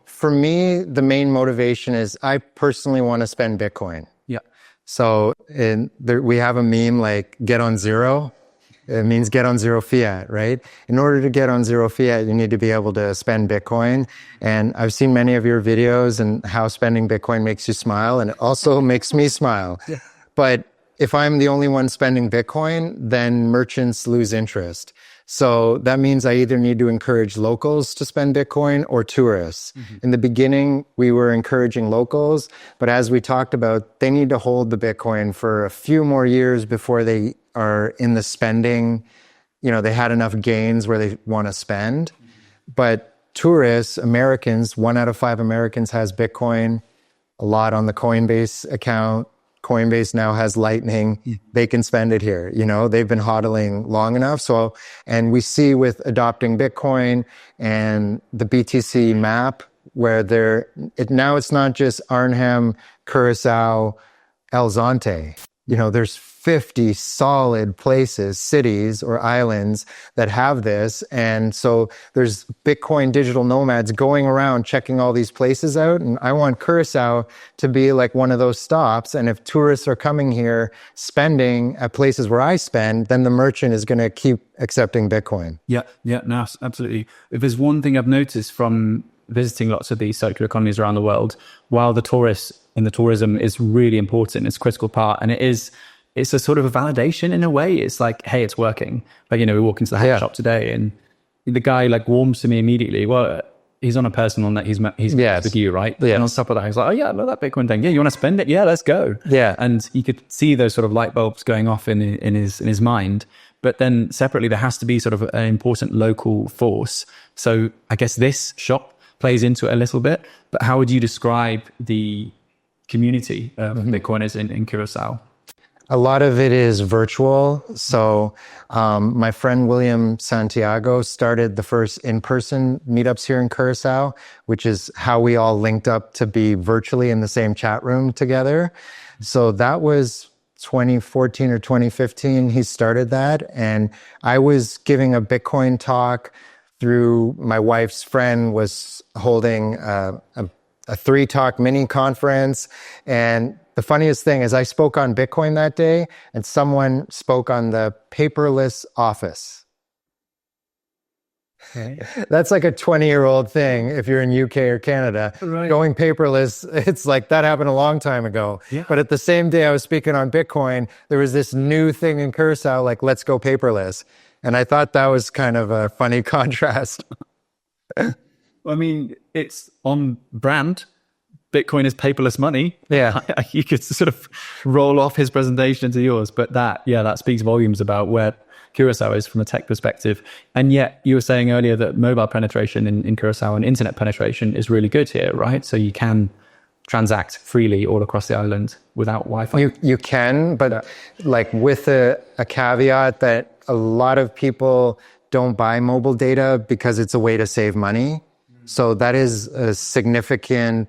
for me, the main motivation is I personally want to spend Bitcoin. Yeah. So we have a meme like get on zero. It means get on zero fiat, right? In order to get on zero fiat, you need to be able to spend Bitcoin. And I've seen many of your videos and how spending Bitcoin makes you smile. And it also makes me smile. Yeah. But if I'm the only one spending Bitcoin, then merchants lose interest. So that means I either need to encourage locals to spend Bitcoin or tourists. Mm-hmm. In the beginning, we were encouraging locals, but as we talked about, they need to hold the Bitcoin for a few more years before they are in the spending. They had enough gains where they want to spend. Mm-hmm. But tourists, Americans, 1 out of 5 Americans has Bitcoin, a lot on the Coinbase account. Coinbase now has Lightning. Yeah. They can spend it here. They've been hodling long enough. So, and we see with adopting Bitcoin and the BTC map where now it's not just Arnhem, Curaçao, El Zonte. There's 50 solid places, cities or islands that have this. And so there's Bitcoin digital nomads going around checking all these places out. And I want Curaçao to be like one of those stops. And if tourists are coming here spending at places where I spend, then the merchant is going to keep accepting Bitcoin. Yeah, no, absolutely. If there's one thing I've noticed from visiting lots of these circular economies around the world, while the tourists and the tourism is really important, it's a critical part, and it's a sort of a validation in a way. It's like, hey, it's working. Like, we walk into the hat shop today and the guy like warms to me immediately. Well, he's on a personal net. He's Yes. with you, right? Yeah. And on top of that, he's like, oh yeah, I love that Bitcoin thing. Yeah, you want to spend it? Yeah, let's go. Yeah. And you could see those sort of light bulbs going off in his mind. But then separately, there has to be sort of an important local force. So I guess this shop plays into it a little bit. But how would you describe the community of Bitcoiners in Curaçao? A lot of it is virtual. So my friend William Santiago started the first in-person meetups here in Curaçao, which is how we all linked up to be virtually in the same chat room together. So that was 2014 or 2015. He started that. And I was giving a Bitcoin talk through my wife's friend was holding a 3-talk mini conference. And the funniest thing is I spoke on Bitcoin that day and someone spoke on the paperless office. Okay. That's like a 20-year-old thing if you're in UK or Canada. Right. Going paperless, it's like that happened a long time ago. Yeah. But at the same day I was speaking on Bitcoin, there was this new thing in Curaçao, like, let's go paperless. And I thought that was kind of a funny contrast. I mean, it's on brand. Bitcoin is paperless money. Yeah. You could sort of roll off his presentation into yours, but that speaks volumes about where Curaçao is from a tech perspective. And yet you were saying earlier that mobile penetration in Curaçao and internet penetration is really good here, right? So you can transact freely all across the island without Wi-Fi. You can, but like with a caveat that a lot of people don't buy mobile data because it's a way to save money. So that is a significant,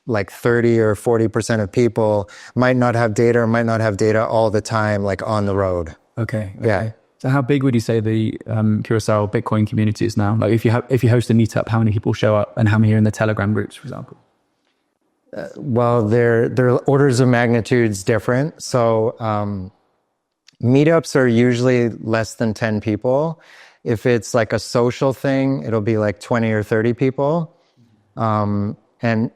like 30 or 40% of people might not have data or might not have data all the time, like on the road. Okay. Yeah. So how big would you say the Curaçao Bitcoin community is now? Like if you host a meetup, how many people show up and how many are in the Telegram groups, for example? Well, they're orders of magnitudes different. So meetups are usually less than 10 people. If it's like a social thing, it'll be like 20 or 30 people. And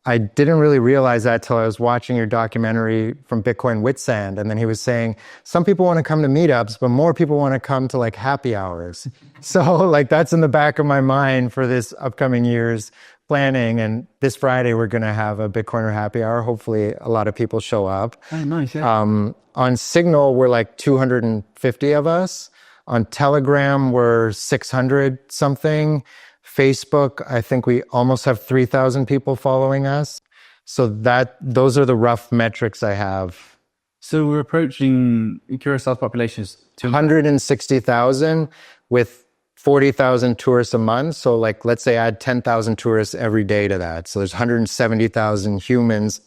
I didn't really realize that till I was watching your documentary from Bitcoin Witsand. And then he was saying, some people want to come to meetups, but more people want to come to like happy hours. So like that's in the back of my mind for this upcoming year's planning. And this Friday, we're going to have a Bitcoiner happy hour. Hopefully a lot of people show up. Oh, nice. Yeah. On Signal, we're like 250 of us. On Telegram, we're 600 something. Facebook, I think we almost have 3,000 people following us. So those are the rough metrics I have. So we're approaching Curaçao's population is 160,000 with 40,000 tourists a month. So like, let's say add 10,000 tourists every day to that. So there's 170,000 humans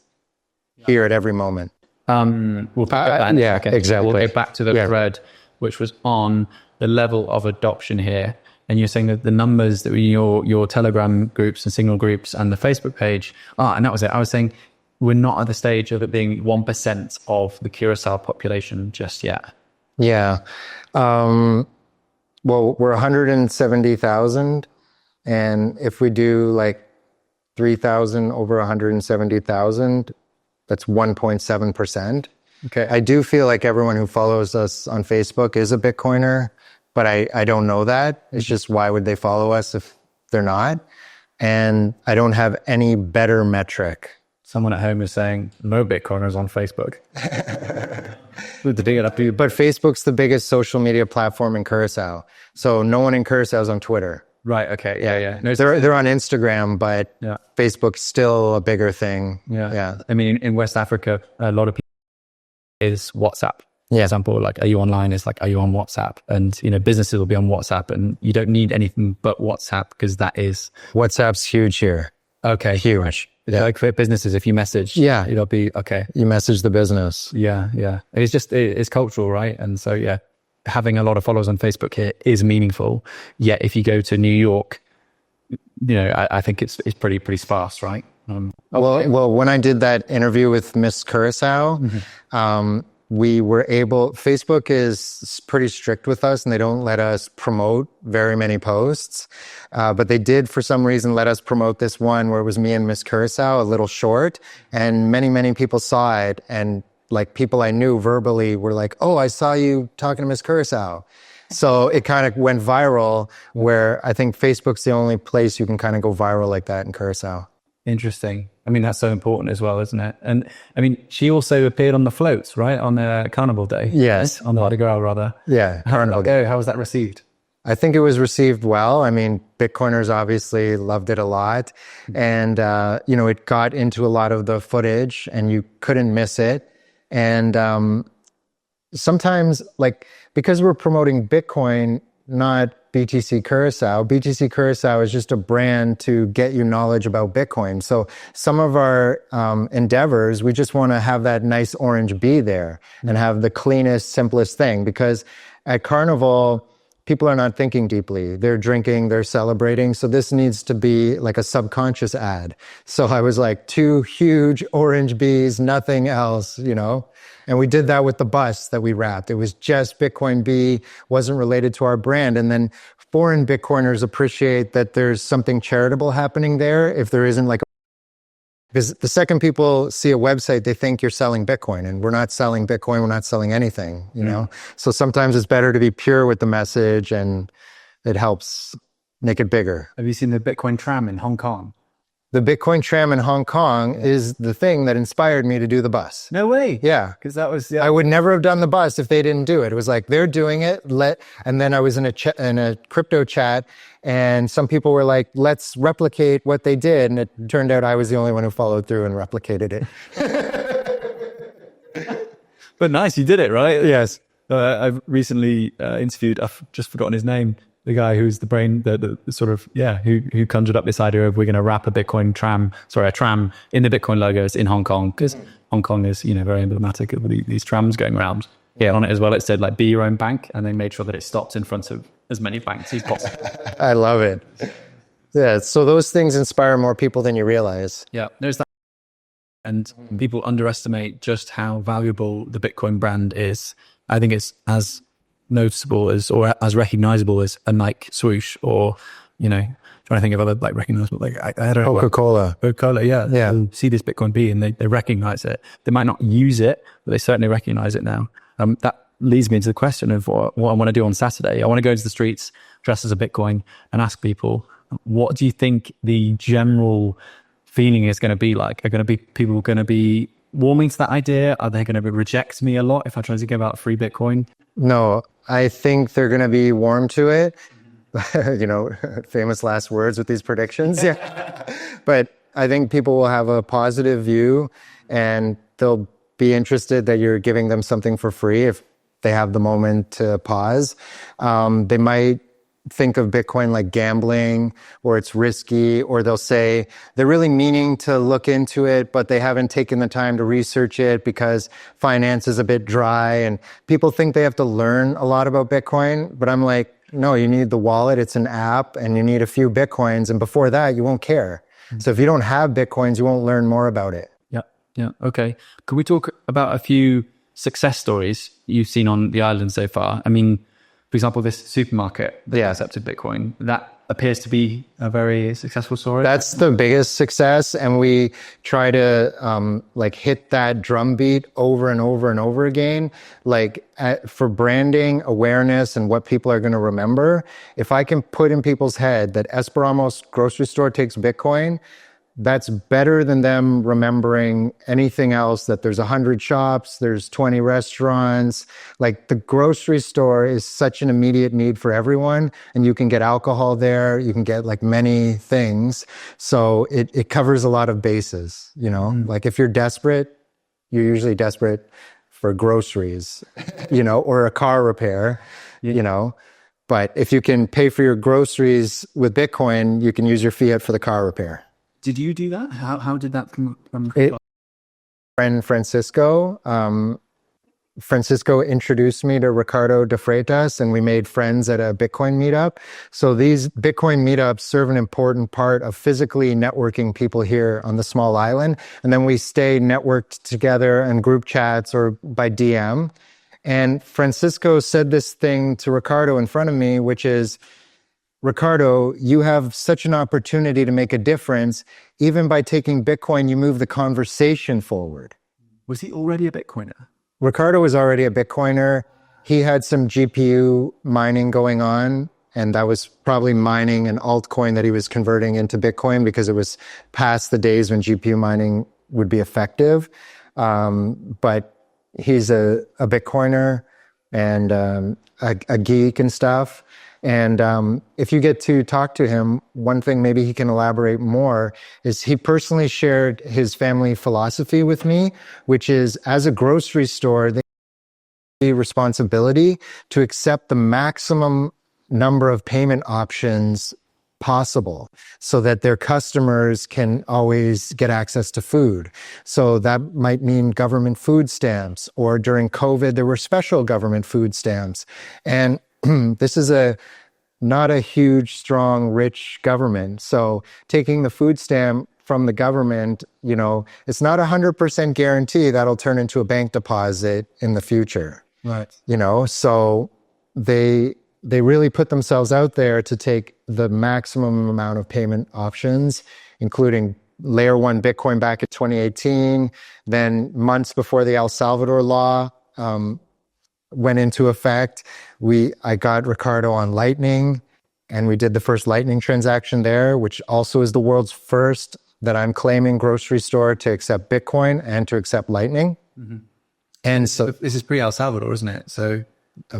here at every moment. We'll put that in a second. Exactly. We'll go back to the thread, which was on the level of adoption here. And you're saying that the numbers that were in your Telegram groups and Signal groups and the Facebook page, and that was it. I was saying we're not at the stage of it being 1% of the Curaçao population just yet. Yeah. Well, we're 170,000. And if we do like 3,000 over 170,000, that's 1.7%. Okay. I do feel like everyone who follows us on Facebook is a Bitcoiner. But I don't know that. It's just, why would they follow us if they're not? And I don't have any better metric. Someone at home is saying, no Bitcoiners on Facebook. But Facebook's the biggest social media platform in Curaçao. So no one in Curaçao is on Twitter. Right, okay, yeah. No, they're on Instagram, but Facebook's still a bigger thing. Yeah. I mean, in West Africa, a lot of people is WhatsApp. For example, like, are you online? It's like, are you on WhatsApp? And, businesses will be on WhatsApp and you don't need anything but WhatsApp because that is... WhatsApp's huge here. Okay. Huge. Yeah. Like for businesses, if you message, it'll be, okay. You message the business. Yeah. It's just, it's cultural, right? And so, having a lot of followers on Facebook here is meaningful. Yet if you go to New York, I think it's pretty sparse, right? Well, when I did that interview with Miss Curaçao, we were able, Facebook is pretty strict with us and they don't let us promote very many posts. But they did, for some reason, let us promote this one where it was me and Miss Curaçao, a little short. And many, many people saw it. And like people I knew verbally were like, oh, I saw you talking to Miss Curaçao. So it kind of went viral, where I think Facebook's the only place you can kind of go viral like that in Curaçao. Interesting. I mean, that's so important as well, isn't it? And I mean, she also appeared on the floats, right? On the Carnival Day. Yes. On the Mardi Gras, rather. Yeah. How did that go? How was that received? I think it was received well. I mean, Bitcoiners obviously loved it a lot. And, it got into a lot of the footage and you couldn't miss it. And sometimes, because we're promoting Bitcoin, not BTC Curaçao is just a brand to get you knowledge about Bitcoin. So some of our endeavors, we just want to have that nice orange bee there and have the cleanest, simplest thing. Because at Carnival, people are not thinking deeply. They're drinking, they're celebrating. So this needs to be like a subconscious ad. So I was like, 2 huge orange bees, nothing else, And we did that with the bus that we wrapped. It was just Bitcoin Bee, wasn't related to our brand. And then foreign Bitcoiners appreciate that there's something charitable happening there. If there isn't because the second people see a website, they think you're selling Bitcoin, and we're not selling Bitcoin. We're not selling anything, So sometimes it's better to be pure with the message, and it helps make it bigger. Have you seen the Bitcoin tram in Hong Kong? The Bitcoin tram in Hong Kong is the thing that inspired me to do the bus. No way. Yeah. Because that was... I would never have done the bus if they didn't do it. It was like, they're doing it. And then I was in a crypto chat, and some people were like, let's replicate what they did. And it turned out I was the only one who followed through and replicated it. But nice, you did it, right? Yes. I've recently interviewed, I've just forgotten his name, the guy who's the brain, the sort of, who conjured up this idea of we're going to wrap a tram in the Bitcoin logos in Hong Kong, because Hong Kong is, very emblematic of these trams going around. Yeah, on it as well, it said be your own bank, and they made sure that it stopped in front of as many banks as possible. I love it. Yeah, so those things inspire more people than you realize. Yeah, there's that. And people underestimate just how valuable the Bitcoin brand is. I think it's as noticeable or as recognizable as a Nike swoosh, or trying to think of other recognizable, I don't know, Coca-Cola, yeah. They'll see this Bitcoin Bee and they recognize it. They might not use it, but they certainly recognize it now. That leads me into the question of what I want to do on Saturday. I want to go into the streets dressed as a Bitcoin and ask people, what do you think the general feeling is going to be like? Are people going to be warming to that idea? Are they going to reject me a lot if I try to give out free Bitcoin? No, I think they're going to be warm to it. Famous last words with these predictions. Yeah. But I think people will have a positive view, and they'll be interested that you're giving them something for free if they have the moment to pause. They might think of Bitcoin like gambling, or it's risky, or they'll say they're really meaning to look into it, but they haven't taken the time to research it because finance is a bit dry. And people think they have to learn a lot about Bitcoin, but I'm like, no, you need the wallet. It's an app, and you need a few Bitcoins. And before that, you won't care. So if you don't have Bitcoins, you won't learn more about it. Yeah. Okay. Could we talk about a few success stories you've seen on the island so far? I mean, for example, this supermarket that accepted Bitcoin, that appears to be a very successful story. That's the biggest success. And we try to hit that drumbeat over and over and over again, for branding, awareness, and what people are going to remember. If I can put in people's head that Esperamos grocery store takes Bitcoin, that's better than them remembering anything else, that there's 100 shops, there's 20 restaurants. The grocery store is such an immediate need for everyone, and you can get alcohol there, you can get many things. So it covers a lot of bases, if you're desperate, you're usually desperate for groceries, or a car repair, but if you can pay for your groceries with Bitcoin, you can use your fiat for the car repair. Did you do that? How did that come from? Friend Francisco. Francisco introduced me to Ricardo de Freitas, and we made friends at a Bitcoin meetup. So these Bitcoin meetups serve an important part of physically networking people here on the small island. And then we stay networked together in group chats or by DM. And Francisco said this thing to Ricardo in front of me, which is, Ricardo, you have such an opportunity to make a difference. Even by taking Bitcoin, you move the conversation forward. Was he already a Bitcoiner? Ricardo was already a Bitcoiner. he had some GPU mining going on, and that was probably mining an altcoin that he was converting into Bitcoin because it was past the days when GPU mining would be effective. But he's a Bitcoiner and a geek and stuff. And if you get to talk to him, one thing maybe he can elaborate more is he personally shared his family philosophy with me, which is as a grocery store, they have the responsibility to accept the maximum number of payment options possible so that their customers can always get access to food. So that might mean government food stamps, or during COVID, there were special government food stamps. And this is not a huge, strong, rich government. So taking the food stamp from the government, it's not 100% guarantee that'll turn into a bank deposit in the future. Right. So they really put themselves out there to take the maximum amount of payment options, including layer 1 Bitcoin back in 2018. Then months before the El Salvador law went into effect, I got Ricardo on Lightning, and we did the first Lightning transaction there, which also is the world's first that I'm claiming grocery store to accept Bitcoin and to accept Lightning. Mm-hmm. And so this is pre-El Salvador, isn't it? So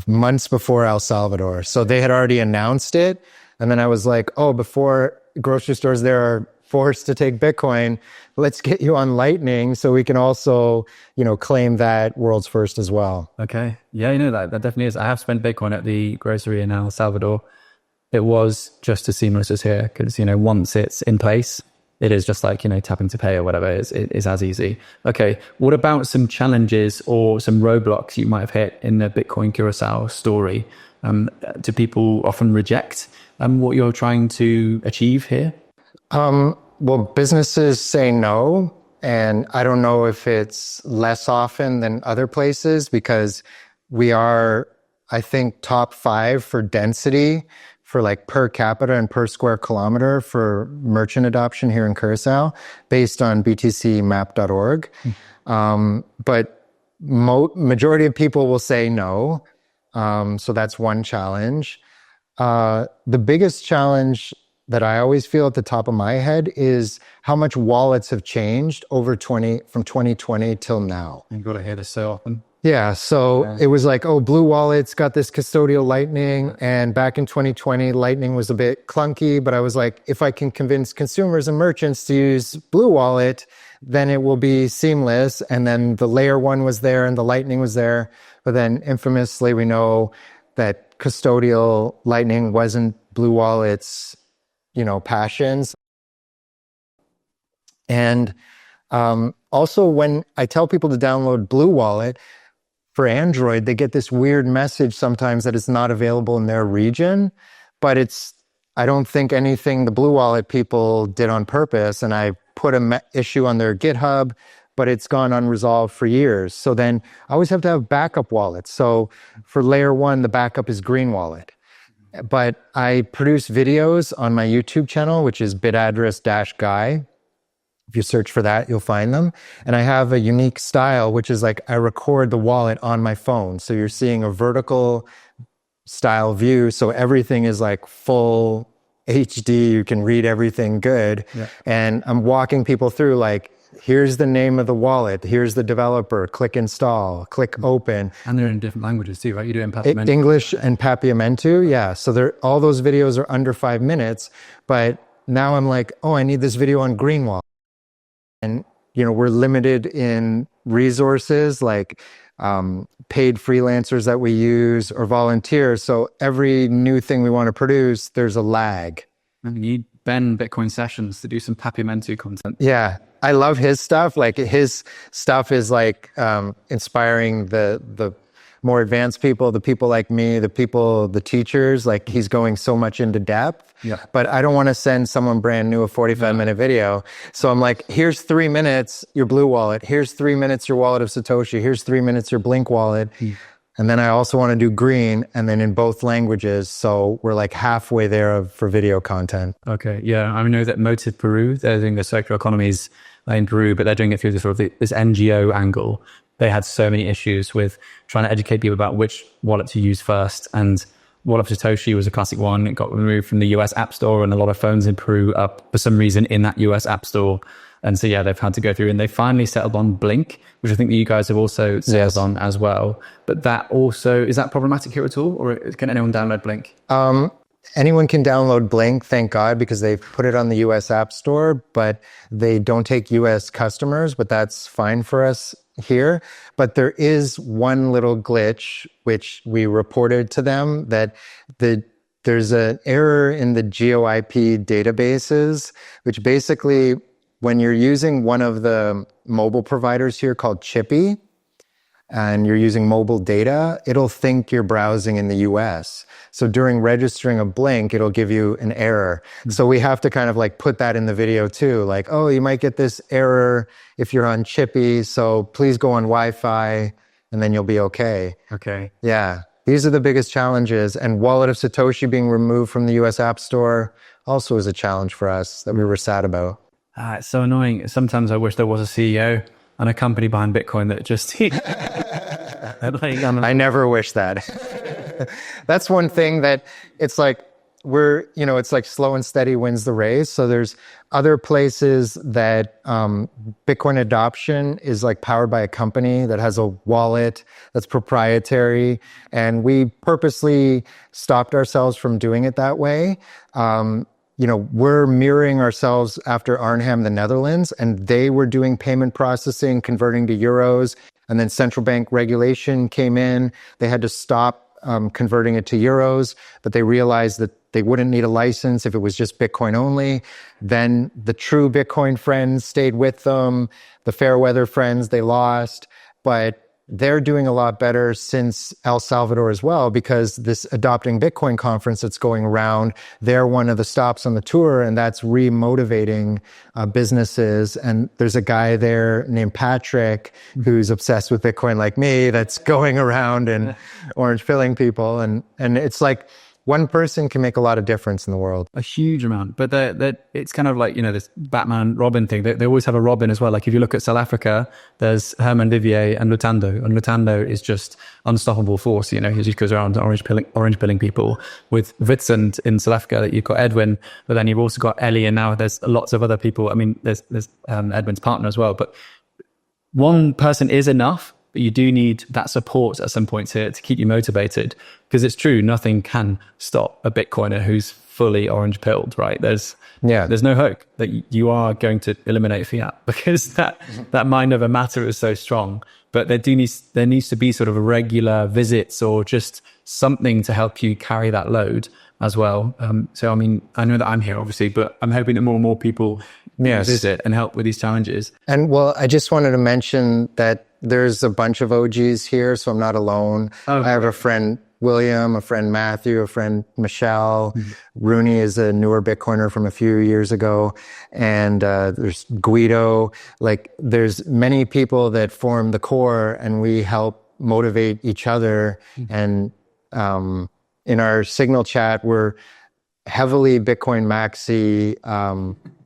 months before El Salvador. So they had already announced it. And then I was like, before grocery stores there are forced to take Bitcoin, let's get you on Lightning so we can also, claim that world's first as well. Okay. Yeah, that definitely is. I have spent Bitcoin at the grocery in El Salvador. It was just as seamless as here because, once it's in place, it is just like, tapping to pay or whatever. It is as easy. Okay. What about some challenges or some roadblocks you might have hit in the Bitcoin Curaçao story? Do people often reject what you're trying to achieve here? Well, businesses say no. And I don't know if it's less often than other places because we are, I think, top 5 for density for like per capita and per square kilometer for merchant adoption here in Curaçao based on btcmap.org. But majority of people will say no. So that's one challenge. The biggest challenge that I always feel at the top of my head is how much wallets have changed from 2020 till now. You've got to hear this so often. Yeah, so it was like, Blue Wallet's got this custodial Lightning, and back in 2020, Lightning was a bit clunky, but I was like, if I can convince consumers and merchants to use Blue Wallet, then it will be seamless. And then the layer 1 was there and the Lightning was there. But then infamously, we know that custodial Lightning wasn't Blue Wallet's passions. And also when I tell people to download Blue Wallet for Android, they get this weird message sometimes that it's not available in their region, but I don't think anything the Blue Wallet people did on purpose. And I put an issue on their GitHub, but it's gone unresolved for years. So then I always have to have backup wallets. So for layer 1, the backup is Green Wallet. But I produce videos on my YouTube channel, which is bitaddress-guy. If you search for that, you'll find them. And I have a unique style, which is like I record the wallet on my phone. So you're seeing a vertical style view. So everything is like full HD. You can read everything good. Yeah. And I'm walking people through like, here's the name of the wallet. Here's the developer. Click install. Click open. And they're in different languages too, right? You do it in Papiamentu. English and Papiamentu, yeah. So all those videos are under 5 minutes. But now I'm like, I need this video on Green Wallet. And, we're limited in resources like paid freelancers that we use or volunteers. So every new thing we want to produce, there's a lag. And you need Ben Bitcoin Sessions to do some Papiamentu content. Yeah. I love his stuff. Like his stuff is like inspiring the more advanced people, the people like me, the teachers. Like he's going so much into depth. Yeah. But I don't want to send someone brand new a 45-minute video. So I'm like, here's 3 minutes your Blue Wallet. Here's 3 minutes your Wallet of Satoshi. Here's 3 minutes your Blink Wallet. And then I also want to do Green, and then in both languages. So we're like halfway there for video content. Okay, yeah. I know that Motive Peru, they're doing the circular economies in Peru, but they're doing it through this NGO angle. they had so many issues with trying to educate people about which wallet to use first. And Wallet of Satoshi was a classic one. It got removed from the US App Store, and a lot of phones in Peru are for some reason in that US App Store. And so, yeah, they've had to go through, and they finally settled on Blink, which I think that you guys have also settled on as well. But that also, is that problematic here at all? Or can anyone download Blink? Anyone can download Blink, thank God, because they've put it on the US App Store, but they don't take US customers, but that's fine for us here. But there is one little glitch, which we reported to them, that there's an error in the GeoIP databases, which basically, when you're using one of the mobile providers here called Chippy, and you're using mobile data, it'll think you're browsing in the US. So during registering a Blink, it'll give you an error. So we have to kind of like put that in the video too. Like, oh, you might get this error if you're on Chippy, so please go on Wi-Fi and then you'll be okay. Okay. Yeah, these are the biggest challenges. And Wallet of Satoshi being removed from the US App Store also is a challenge for us that we were sad about. It's so annoying. Sometimes I wish there was a CEO and a company behind Bitcoin that just... I never wish that. That's one thing that it's like it's like slow and steady wins the race. So there's other places that Bitcoin adoption is like powered by a company that has a wallet that's proprietary. And we purposely stopped ourselves from doing it that way. We're mirroring ourselves after Arnhem, the Netherlands, and they were doing payment processing, converting to euros, and then central bank regulation came in. They had to stop converting it to euros, but they realized that they wouldn't need a license if it was just Bitcoin only. Then the true Bitcoin friends stayed with them. The fair weather friends, they lost, but they're doing a lot better since El Salvador as well, because this Adopting Bitcoin conference that's going around, they're one of the stops on the tour, and that's re-motivating businesses. And there's a guy there named Patrick who's obsessed with Bitcoin like me that's going around and orange pilling people. And it's like, one person can make a lot of difference in the world. A huge amount. But it's kind of like, this Batman Robin thing. They always have a Robin as well. Like if you look at South Africa, there's Herman Vivier and Lutando. And Lutando is just unstoppable force. He just goes around orange pilling people. With Vitsand in South Africa, you've got Edwin, but then you've also got Ellie, and now there's lots of other people. I mean, there's Edwin's partner as well. But one person is enough. But you do need that support at some point to keep you motivated, because it's true, nothing can stop a Bitcoiner who's fully orange pilled, right? There's no hope that you are going to eliminate fiat, because that mind over matter is so strong. But there needs to be sort of regular visits or just something to help you carry that load as well. So I mean, I know that I'm here obviously, but I'm hoping that more and more people visit and help with these challenges. And well, I just wanted to mention that there's a bunch of OGs here, so I'm not alone. I have a friend, William, a friend, Matthew, a friend, Michelle. Rooney is a newer Bitcoiner from a few years ago. And there's Guido. Like, there's many people that form the core, and we help motivate each other. And in our Signal chat, we're heavily Bitcoin maxi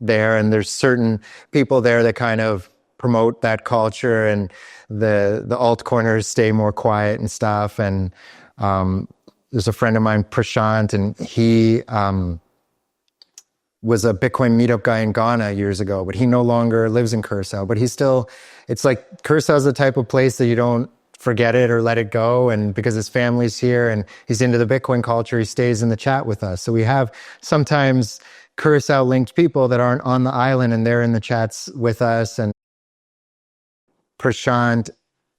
there. And there's certain people there that kind of promote that culture, and the altcoiners stay more quiet and stuff. And there's a friend of mine, Prashant, and he was a Bitcoin meetup guy in Ghana years ago, but he no longer lives in Curaçao. But it's like Curaçao is the type of place that you don't forget it or let it go. And because his family's here and he's into the Bitcoin culture, he stays in the chat with us. So we have sometimes Curaçao linked people that aren't on the island, and they're in the chats with us. And Prashant,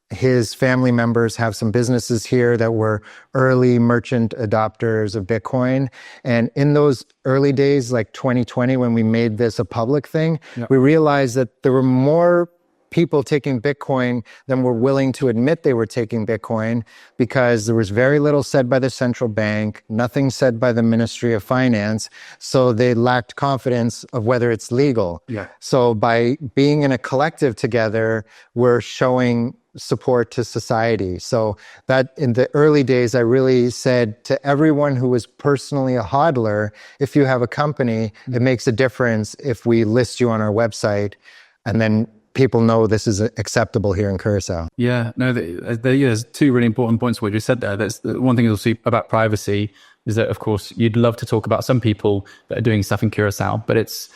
his family members have some businesses here that were early merchant adopters of Bitcoin. And in those early days, like 2020, when we made this a public thing, we realized that there were more people taking Bitcoin than were willing to admit they were taking Bitcoin, because there was very little said by the central bank, nothing said by the Ministry of Finance. So they lacked confidence of whether it's legal. So by being in a collective together, we're showing support to society. So that in the early days, I really said to everyone who was personally a hodler, if you have a company, it makes a difference if we list you on our website. And then people know this is acceptable here in Curaçao. Yeah, no, there's two really important points what you said there. That's one thing also about privacy is that, of course, you'd love to talk about some people that are doing stuff in Curaçao, but it's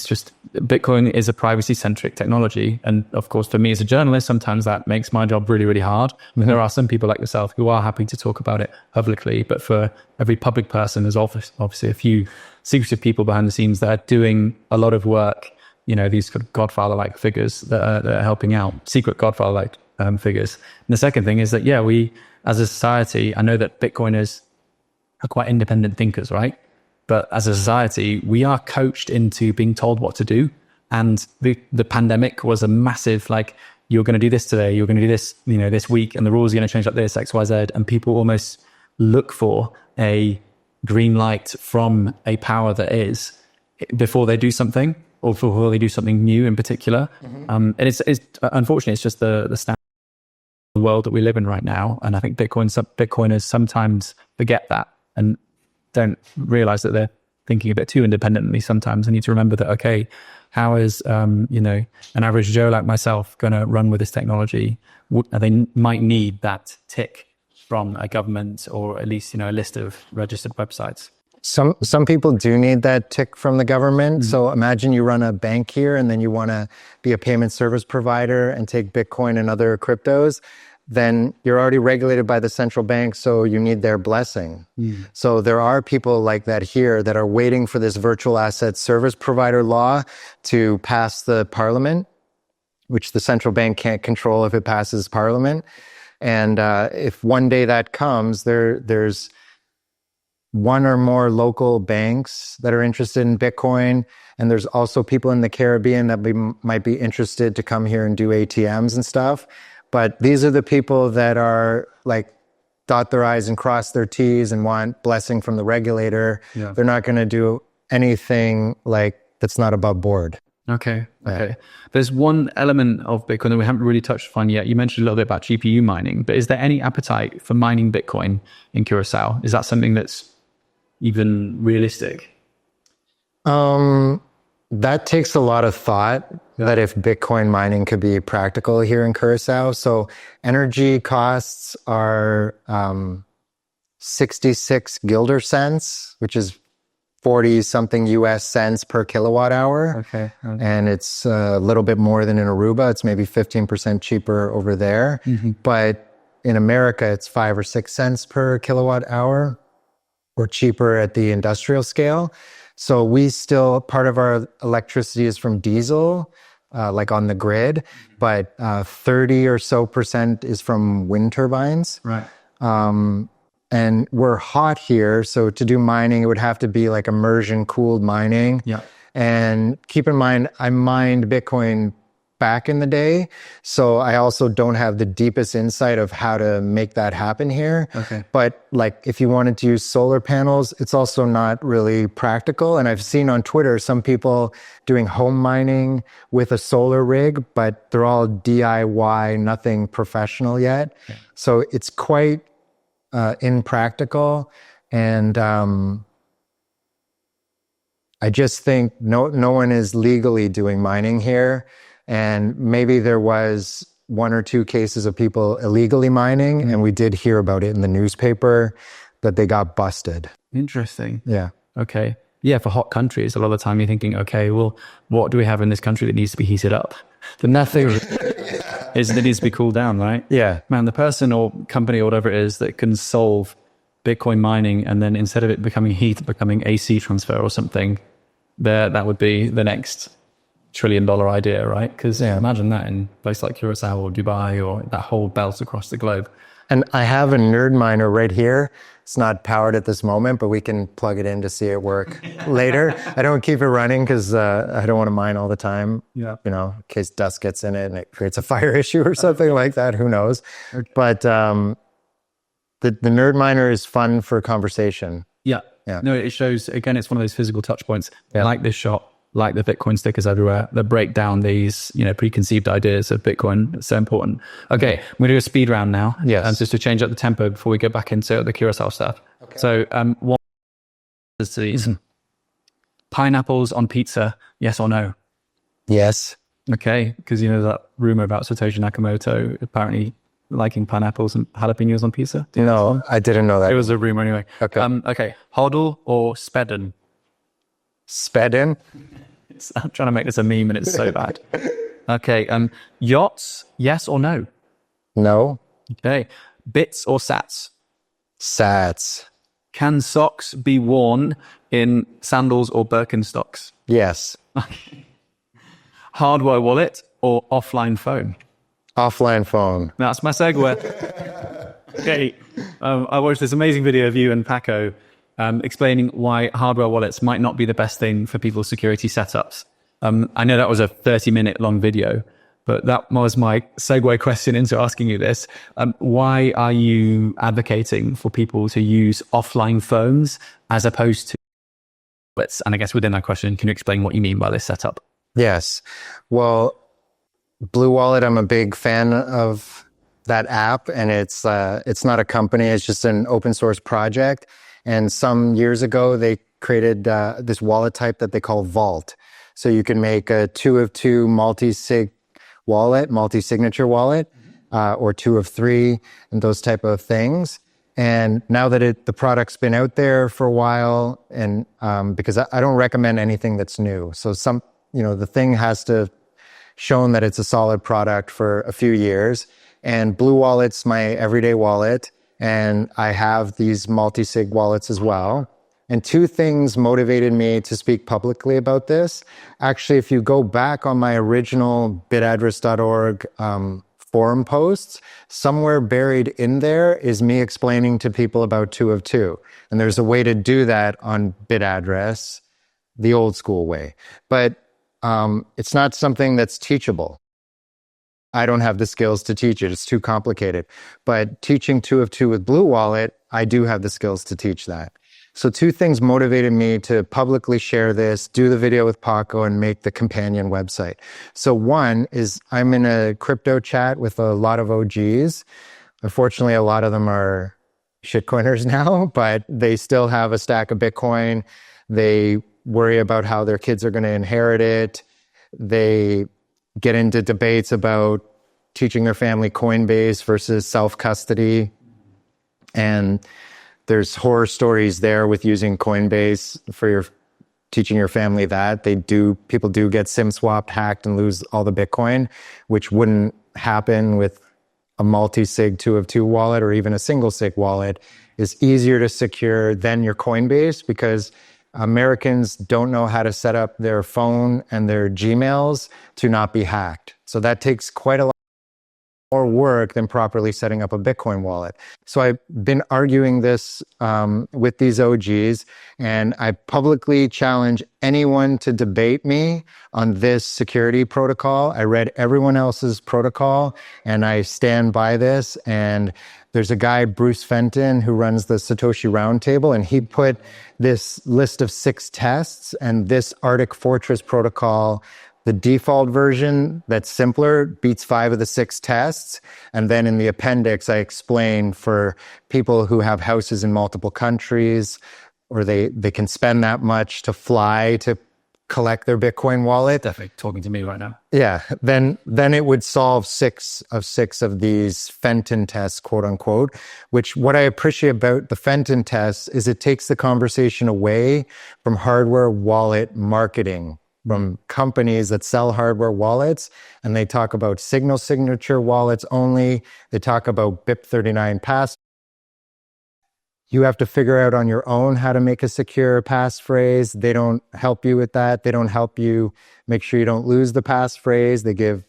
just Bitcoin is a privacy-centric technology. And of course, for me as a journalist, sometimes that makes my job really, really hard. I mean, there are some people like yourself who are happy to talk about it publicly, but for every public person, there's obviously a few secretive people behind the scenes that are doing a lot of work, these sort of godfather-like figures that are helping out, secret godfather-like figures. And the second thing is that, we, as a society, I know that Bitcoiners are quite independent thinkers, right? But as a society, we are coached into being told what to do. And the pandemic was a massive, you're going to do this today, you're going to do this, this week, and the rules are going to change like this, X, Y, Z. And people almost look for a green light from a power that is before they do something, or before they do something new in particular. And it's unfortunately, it's just the standard of the world that we live in right now. And I think Bitcoiners sometimes forget that and don't realize that they're thinking a bit too independently sometimes. I need to remember that, okay, how is, an average Joe like myself going to run with this technology? They might need that tick from a government or at least, a list of registered websites. Some people do need that tick from the government. So imagine you run a bank here and then you want to be a payment service provider and take Bitcoin and other cryptos. Then you're already regulated by the central bank, so you need their blessing. So there are people like that here that are waiting for this virtual asset service provider law to pass the parliament, which the central bank can't control if it passes parliament. And if one day that comes, there's one or more local banks that are interested in Bitcoin. And there's also people in the Caribbean that might be interested to come here and do ATMs and stuff. But these are the people that are dot their I's and cross their T's and want blessing from the regulator. Yeah. They're not going to do anything that's not above board. Okay. There's one element of Bitcoin that we haven't really touched on yet. You mentioned a little bit about GPU mining, but is there any appetite for mining Bitcoin in Curaçao? Is that something that's even realistic? That takes a lot of thought, that if Bitcoin mining could be practical here in Curaçao. So energy costs are 66 guilder cents, which is 40 something US cents per kilowatt hour. Okay. And it's a little bit more than in Aruba. It's maybe 15% cheaper over there. But in America, it's 5 or 6 cents per kilowatt hour, or cheaper at the industrial scale. So part of our electricity is from diesel, on the grid, but 30 or so % is from wind turbines. Right. And we're hot here, so to do mining, it would have to be immersion cooled mining. Yeah. And keep in mind, I mined Bitcoin back in the day, so I also don't have the deepest insight of how to make that happen here. Okay. But if you wanted to use solar panels, it's also not really practical. And I've seen on Twitter some people doing home mining with a solar rig, but they're all DIY, nothing professional yet. Okay. So it's quite impractical. And I just think no one is legally doing mining here. And maybe there was 1 or 2 cases of people illegally mining, and we did hear about it in the newspaper that they got busted. Interesting. Yeah. Okay. Yeah, for hot countries, a lot of the time you're thinking, okay, well, what do we have in this country that needs to be heated up? The nothing is that needs to be cooled down, right? Yeah. Man, the person or company or whatever it is that can solve Bitcoin mining, and then instead of it becoming heat, becoming AC transfer or something, that would be the next $1 trillion idea, right? Because imagine that in a place like Curaçao or Dubai or that whole belt across the globe. And I have a nerd miner right here. It's not powered at this moment, but we can plug it in to see it work later. I don't keep it running because I don't want to mine all the time. Yeah. In case dust gets in it and it creates a fire issue or something like that. Who knows? Okay. But the nerd miner is fun for conversation. Yeah. No, it shows, again, it's one of those physical touch points, like this shot, like the Bitcoin stickers everywhere, that break down these, preconceived ideas of Bitcoin. It's so important. Okay, I'm going to do a speed round now. Yes. Just to change up the tempo before we get back into the Curaçao stuff. Okay. So, what is these? Pineapples on pizza, yes or no? Yes. Okay, because you know that rumor about Satoshi Nakamoto apparently liking pineapples and jalapenos on pizza? No, I didn't know that. It was a rumor anyway. Okay. Okay. Hodl or spedden? Spedden? I'm trying to make this a meme and it's so bad. Okay. Yachts, yes or no? No. Okay. Bits or sats? Sats. Can socks be worn in sandals or Birkenstocks? Yes. Hardware wallet or offline phone? Offline phone. That's my segue. Okay. I watched this amazing video of you and Paco explaining why hardware wallets might not be the best thing for people's security setups. I know that was a 30-minute long video, but that was my segue question into asking you this. Why are you advocating for people to use offline phones as opposed to wallets? And I guess within that question, can you explain what you mean by this setup? Yes. Well, Blue Wallet, I'm a big fan of that app, and it's not a company, it's just an open source project. And some years ago, they created this wallet type that they call Vault. So you can make a 2 of 2 multi-sig wallet, multi-signature wallet, or 2 of 3, and those type of things. And now that the product's been out there for a while, and because I don't recommend anything that's new. So the thing has to shown that it's a solid product for a few years. And Blue Wallet's my everyday wallet, and I have these multi-sig wallets as well. And 2 things motivated me to speak publicly about this. Actually, if you go back on my original bitaddress.org forum posts, somewhere buried in there is me explaining to people about 2 of 2. And there's a way to do that on Bitaddress, the old school way. But it's not something that's teachable. I don't have the skills to teach it. It's too complicated. But teaching 2 of 2 with Blue Wallet, I do have the skills to teach that. So 2 things motivated me to publicly share this, do the video with Paco, and make the companion website. So one is I'm in a crypto chat with a lot of OGs. Unfortunately, a lot of them are shitcoiners now, but they still have a stack of Bitcoin. They worry about how their kids are going to inherit it. They get into debates about teaching their family Coinbase versus self-custody. And there's horror stories there with using Coinbase for teaching your family that. People do get SIM swapped, hacked, and lose all the Bitcoin, which wouldn't happen with a multi-sig 2 of 2 wallet or even a single sig wallet. Is easier to secure than your Coinbase because Americans don't know how to set up their phone and their Gmails to not be hacked. So that takes quite a lot more work than properly setting up a Bitcoin wallet. So I've been arguing this with these OGs, and I publicly challenge anyone to debate me on this security protocol. I read everyone else's protocol, and I stand by this. And there's a guy, Bruce Fenton, who runs the Satoshi Roundtable, and he put this list of 6 tests, and this Arctic Fortress protocol, the default version that's simpler, beats 5 of the 6 tests. And then in the appendix, I explain for people who have houses in multiple countries, or they can spend that much to fly to collect their Bitcoin wallet. Definitely talking to me right now. Yeah, then it would solve 6 of these Fenton tests, quote unquote, which what I appreciate about the Fenton tests is it takes the conversation away from hardware wallet marketing, from companies that sell hardware wallets, and they talk about signal signature wallets only. They talk about BIP39 pass. You have to figure out on your own how to make a secure passphrase. They don't help you with that. They don't help you make sure you don't lose the passphrase. They give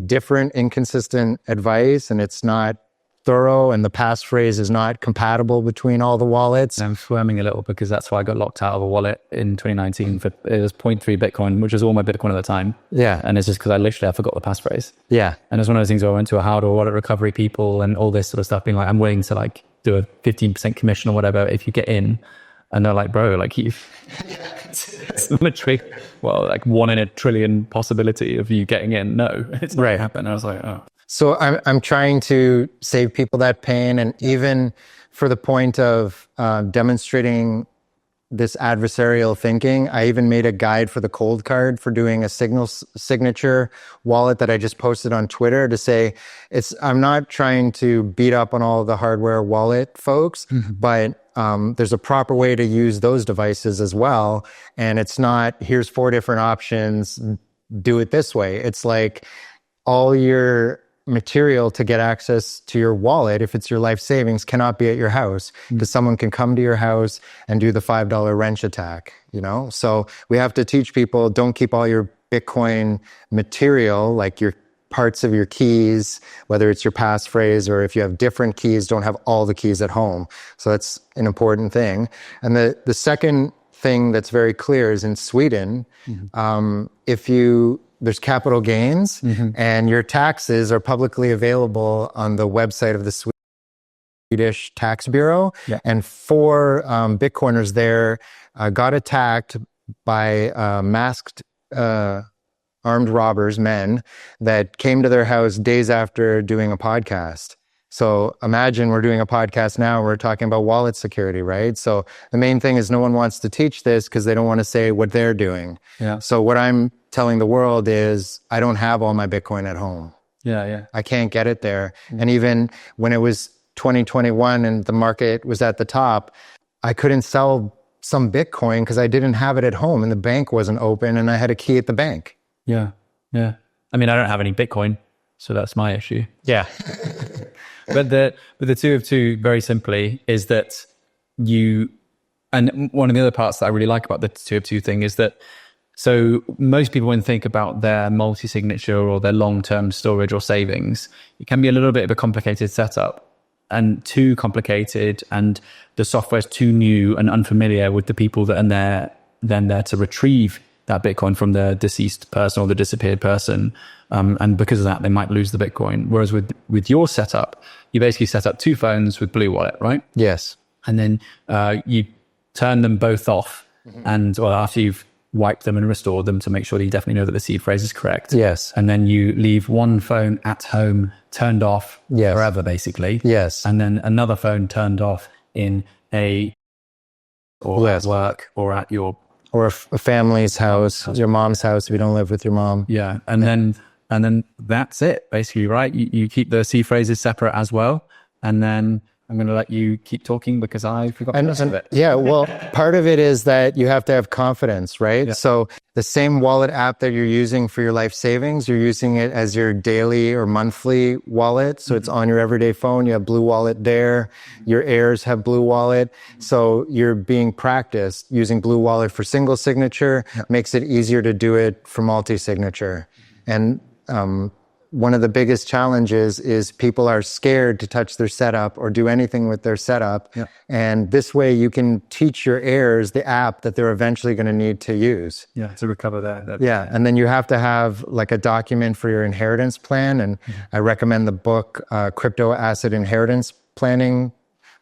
different, inconsistent advice, and it's not thorough, and the passphrase is not compatible between all the wallets. I'm squirming a little because that's why I got locked out of a wallet in 2019 for it was 0.3 Bitcoin, which was all my Bitcoin at the time. Yeah. And it's just because I forgot the passphrase. Yeah. And it's one of those things where I went to a hardware wallet recovery people and all this sort of stuff, being like, I'm willing to do a 15% commission or whatever if you get in. And they're like, bro, it's literally, 1 in a trillion possibility of you getting in. No, it's not going to happen. And I was like, oh. So I'm trying to save people that pain, and even for the point of demonstrating this adversarial thinking. I even made a guide for the cold card for doing a signature wallet that I just posted on Twitter to say I'm not trying to beat up on all the hardware wallet folks, but there's a proper way to use those devices as well. And it's not, here's 4 different options, do it this way. It's like all your material to get access to your wallet, if it's your life savings, cannot be at your house, because someone can come to your house and do the $5 wrench attack, So we have to teach people, don't keep all your Bitcoin material, like your parts of your keys, whether it's your passphrase or if you have different keys, don't have all the keys at home. So that's an important thing. And the second thing that's very clear is in Sweden, there's capital gains, and your taxes are publicly available on the website of the Swedish Tax Bureau. Yeah. And 4 Bitcoiners there got attacked by masked armed robbers, men, that came to their house days after doing a podcast. So imagine we're doing a podcast now, we're talking about wallet security, right? So the main thing is no one wants to teach this because they don't want to say what they're doing. Yeah. So what I'm telling the world is I don't have all my Bitcoin at home. Yeah. I can't get it there. And even when it was 2021 and the market was at the top, I couldn't sell some Bitcoin because I didn't have it at home and the bank wasn't open and I had a key at the bank. Yeah. I mean, I don't have any Bitcoin, so that's my issue. Yeah. But the 2 of 2, very simply, is that and one of the other parts that I really like about the 2 of 2 thing is that, so most people, when they think about their multi-signature or their long-term storage or savings, it can be a little bit of a complicated setup and too complicated, and the software is too new and unfamiliar with the people that are there to retrieve that Bitcoin from the deceased person or the disappeared person. And because of that, they might lose the Bitcoin. Whereas with your setup, you basically set up 2 phones with Blue Wallet, right? Yes. And then you turn them both off. And after you've wiped them and restored them to make sure that you definitely know that the seed phrase is correct. Yes. And then you leave one phone at home turned off forever, basically. Yes. And then another phone turned off in at work or at your... Or a family's house, your mom's house if you don't live with your mom. Yeah. And then that's it, basically, right? You keep the C phrases separate as well. And then I'm going to let you keep talking because I forgot the rest of it. Yeah, well, part of it is that you have to have confidence, right? Yeah. So the same wallet app that you're using for your life savings, you're using it as your daily or monthly wallet. So it's on your everyday phone. You have Blue Wallet there. Your heirs have Blue Wallet. So you're being practiced using Blue Wallet for single signature, makes it easier to do it for multi-signature. And one of the biggest challenges is people are scared to touch their setup or do anything with their setup. Yeah. And this way you can teach your heirs the app that they're eventually going to need to use. Yeah, to recover that. Yeah, and then you have to have like a document for your inheritance plan. And I recommend the book, Crypto Asset Inheritance Planning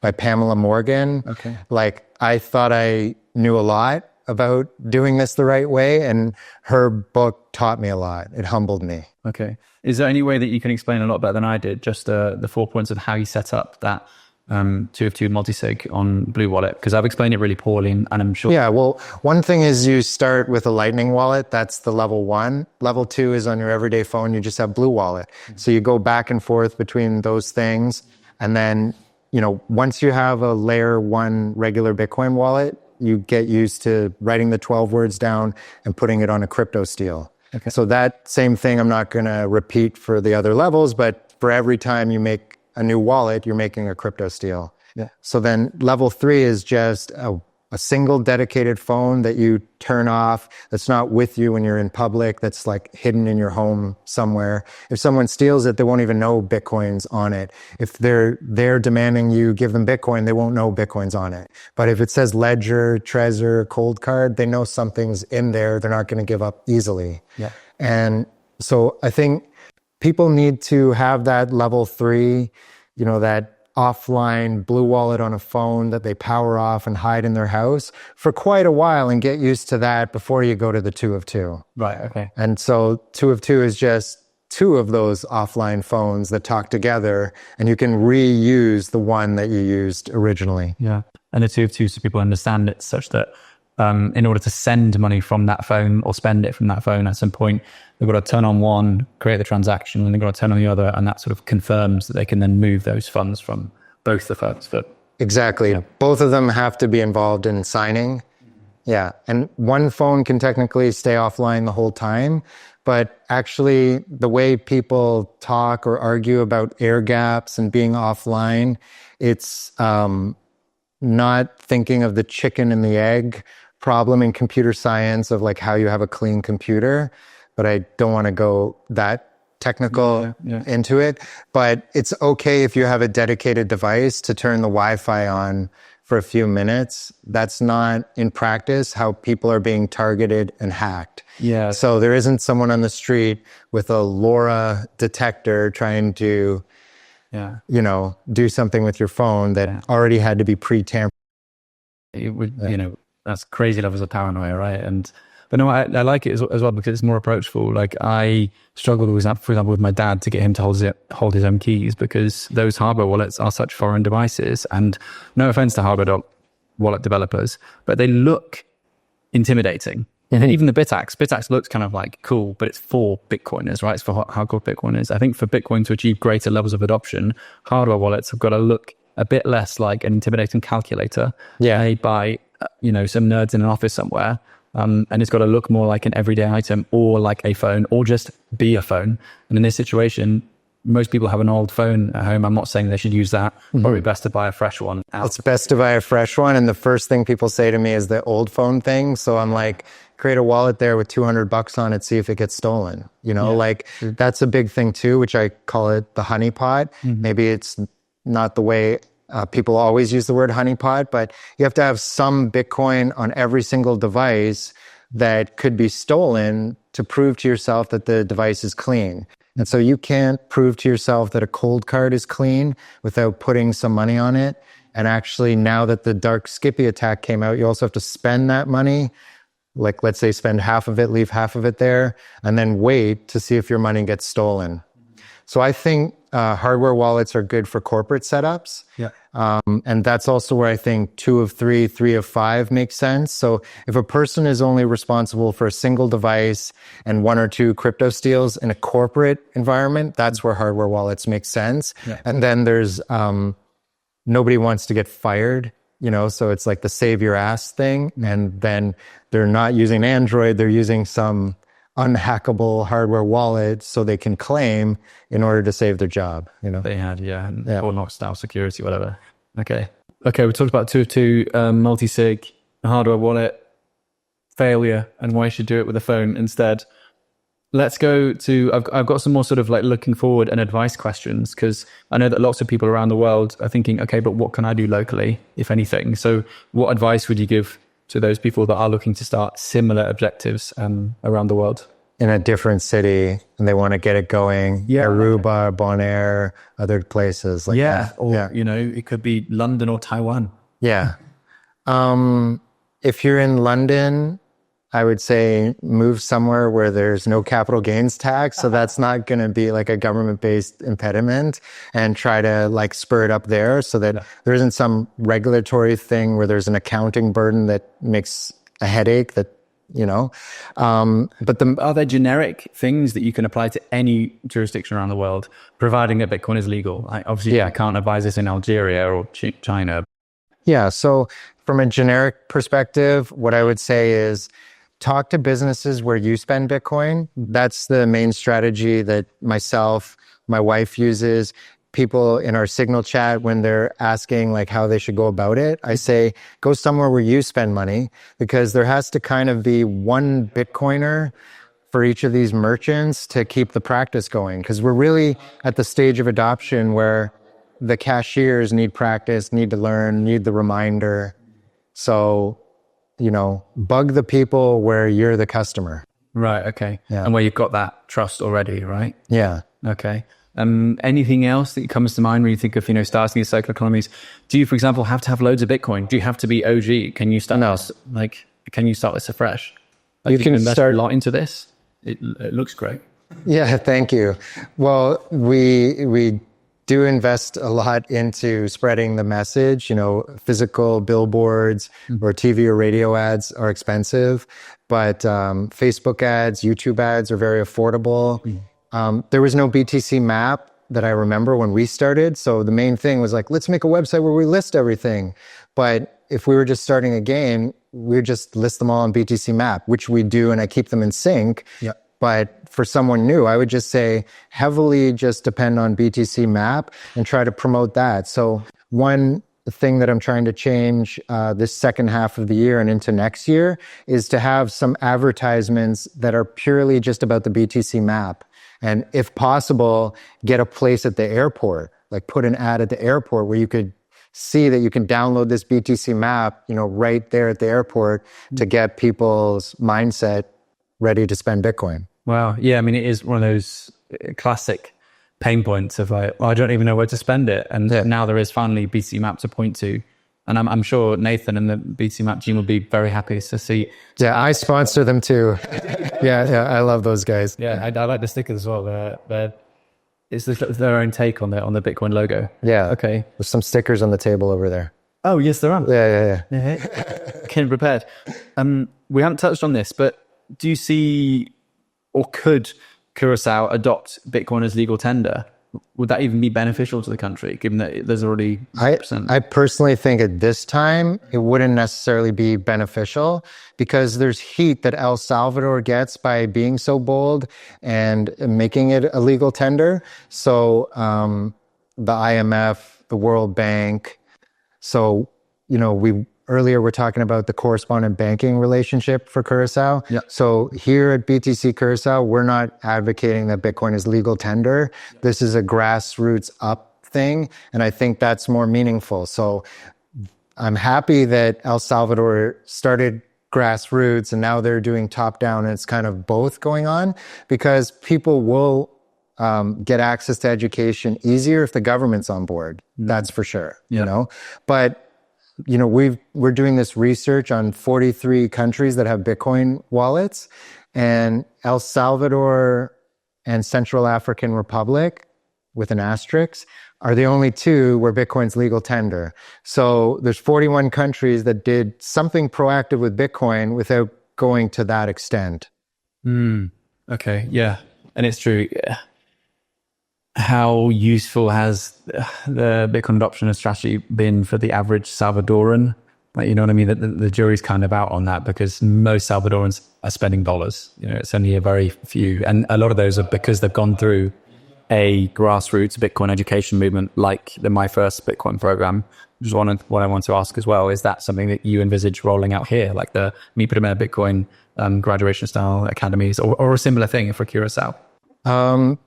by Pamela Morgan. Okay. Like I thought I knew a lot about doing this the right way, and her book taught me a lot. It humbled me. Okay. Is there any way that you can explain a lot better than I did, just the 4 points of how you set up that 2 of 2 multi-sig on Blue Wallet? Because I've explained it really poorly, and I'm sure... Yeah, well, one thing is you start with a Lightning wallet. That's the level 1. Level 2 is on your everyday phone. You just have Blue Wallet. So you go back and forth between those things. And then, once you have a layer 1 regular Bitcoin wallet, you get used to writing the 12 words down and putting it on a crypto steal. Okay. So that same thing I'm not going to repeat for the other levels, but for every time you make a new wallet, you're making a crypto steal. Yeah. So then level 3 is just a single dedicated phone that you turn off, that's not with you when you're in public, that's like hidden in your home somewhere. If someone steals it, they won't even know Bitcoin's on it. If they're demanding you give them Bitcoin, they won't know Bitcoin's on it. But if it says Ledger, Trezor, Cold Card, they know something's in there. They're not going to give up easily. Yeah. And so I think people need to have that level 3, that offline Blue Wallet on a phone that they power off and hide in their house for quite a while and get used to that before you go to the 2 of 2. Right, okay. And so 2 of 2 is just two of those offline phones that talk together, and you can reuse the one that you used originally. Yeah. And the two of two, so people understand it such that in order to send money from that phone or spend it from that phone at some point, they've got to turn on one, create the transaction, and they've got to turn on the other. And that sort of confirms that they can then move those funds from both the phones. Exactly. Yeah. Both of them have to be involved in signing. Yeah. And one phone can technically stay offline the whole time. But actually, the way people talk or argue about air gaps and being offline, it's not thinking of the chicken and the egg problem in computer science of like how you have a clean computer. But I don't want to go that technical into it. But it's okay if you have a dedicated device to turn the Wi-Fi on for a few minutes. That's not in practice how people are being targeted and hacked. Yeah. So there isn't someone on the street with a LoRa detector trying to, do something with your phone that already had to be pre-tampered. It would, that's crazy levels of paranoia, right? But no, I like it as well because it's more approachable. Like I struggled with, for example, with my dad to get him to hold his own keys because those hardware wallets are such foreign devices. And no offense to hardware wallet developers, but they look intimidating. Even the BitAxe looks kind of like cool, but it's for Bitcoiners, right? It's for hardcore Bitcoiners. I think for Bitcoin to achieve greater levels of adoption, hardware wallets have got to look a bit less like an intimidating calculator made by, some nerds in an office somewhere. And it's got to look more like an everyday item or like a phone or just be a phone. And in this situation, most people have an old phone at home. I'm not saying they should use that. Probably best to buy a fresh one. It's best to buy a fresh one. And the first thing people say to me is the old phone thing. So I'm like, create a wallet there with $200 on it, see if it gets stolen. That's a big thing too, which I call it the honeypot. Maybe it's not the way people always use the word honeypot, but you have to have some Bitcoin on every single device that could be stolen to prove to yourself that the device is clean. And so you can't prove to yourself that a cold card is clean without putting some money on it. And actually, now that the Dark Skippy attack came out, you also have to spend that money. Like, let's say spend half of it, leave half of it there, and then wait to see if your money gets stolen. So I think hardware wallets are good for corporate setups. Yeah. And that's also where I think 2 of 3, 3 of 5 makes sense. So if a person is only responsible for a single device and 1 or 2 crypto steals in a corporate environment, that's where hardware wallets make sense. Yeah. And then there's nobody wants to get fired, so it's like the save your ass thing. And then they're not using Android, they're using some unhackable hardware wallet so they can claim in order to save their job. They had, or not style security, whatever. Okay, we talked about 2 of 2 multi-sig hardware wallet failure and why you should do it with a phone instead. Let's go to, I've got some more sort of like looking forward and advice questions, because I know that lots of people around the world are thinking, okay, but what can I do locally, if anything? So what advice would you give to those people that are looking to start similar objectives around the world? In a different city and they want to get it going. Yeah. Aruba, Bonaire, other places like that. Or, it could be London or Taiwan. Yeah. If you're in London, I would say move somewhere where there's no capital gains tax. So that's not going to be like a government-based impediment, and try to like spur it up there so that there isn't some regulatory thing where there's an accounting burden that makes a headache that, but are there generic things that you can apply to any jurisdiction around the world, providing that Bitcoin is legal? Like obviously I can't advise this in Algeria or China. Yeah. So from a generic perspective, what I would say is talk to businesses where you spend Bitcoin. That's the main strategy that myself, my wife uses. People in our Signal chat, when they're asking like how they should go about it, I say, go somewhere where you spend money, because there has to kind of be one Bitcoiner for each of these merchants to keep the practice going. Because we're really at the stage of adoption where the cashiers need practice, need to learn, need the reminder. So, bug the people where you're the customer. Right. Okay. Yeah. And where you've got that trust already, right? Yeah. Okay. Anything else that comes to mind when you think of, starting these circular economies? Do you, for example, have to have loads of Bitcoin? Do you have to be OG? Can you start can you start this afresh? You can invest a lot into this. It looks great. Yeah, thank you. Well, we do invest a lot into spreading the message. Physical billboards or TV or radio ads are expensive, but Facebook ads, YouTube ads are very affordable. There was no BTC map that I remember when we started. So the main thing was like, let's make a website where we list everything. But if we were just starting a game, we would just list them all on BTC map, which we do, and I keep them in sync. Yeah. But for someone new, I would just say heavily just depend on BTC map and try to promote that. So one thing that I'm trying to change this second half of the year and into next year is to have some advertisements that are purely just about the BTC map. And if possible, get a place at the airport, like put an ad at the airport where you could see that you can download this BTC map, right there at the airport to get people's mindset ready to spend Bitcoin. Wow. Yeah. I mean, it is one of those classic pain points of like, well, I don't even know where to spend it. And now there is finally BTC map to point to. And I'm sure Nathan and the BTC map team will be very happy to see. Yeah, I sponsor them too. Yeah, I love those guys. Yeah, I like the stickers as well. It's their own take on the Bitcoin logo. Yeah. Okay. There's some stickers on the table over there. Oh, yes, there are. Yeah. Came prepared. We haven't touched on this, but do you see, or could Curaçao adopt Bitcoin as legal tender? Would that even be beneficial to the country, given that there's already 6%? I personally think at this time, it wouldn't necessarily be beneficial because there's heat that El Salvador gets by being so bold and making it a legal tender. So the IMF, the World Bank. So, earlier we're talking about the correspondent banking relationship for Curaçao. Yeah. So here at BTC Curaçao, we're not advocating that Bitcoin is legal tender. This is a grassroots up thing. And I think that's more meaningful. So I'm happy that El Salvador started grassroots and now they're doing top down, and it's kind of both going on because people will get access to education easier if the government's on board. That's for sure. But we're doing this research on 43 countries that have Bitcoin wallets, and El Salvador and Central African Republic, with an asterisk, are the only two where Bitcoin's legal tender. So there's 41 countries that did something proactive with Bitcoin without going to that extent. Okay, yeah. And it's true. How useful has the Bitcoin adoption strategy been for the average Salvadoran? Like, you know what I mean? The jury's kind of out on that because most Salvadorans are spending dollars. It's only a very few. And a lot of those are because they've gone through a grassroots Bitcoin education movement like the My First Bitcoin program, which is what I want to ask as well. Is that something that you envisage rolling out here, like the Mi Primer Bitcoin graduation style academies, or a similar thing for Curaçao?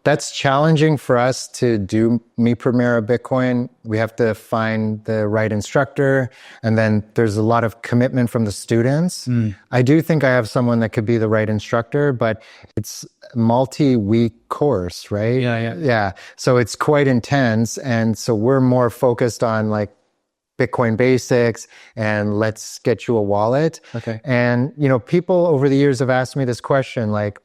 That's challenging for us to do Mi Primera Bitcoin. We have to find the right instructor, and then there's a lot of commitment from the students. I do think I have someone that could be the right instructor, but it's a multi-week course, right? Yeah. So it's quite intense, and so we're more focused on like Bitcoin basics and let's get you a wallet. Okay. And people over the years have asked me this question, like,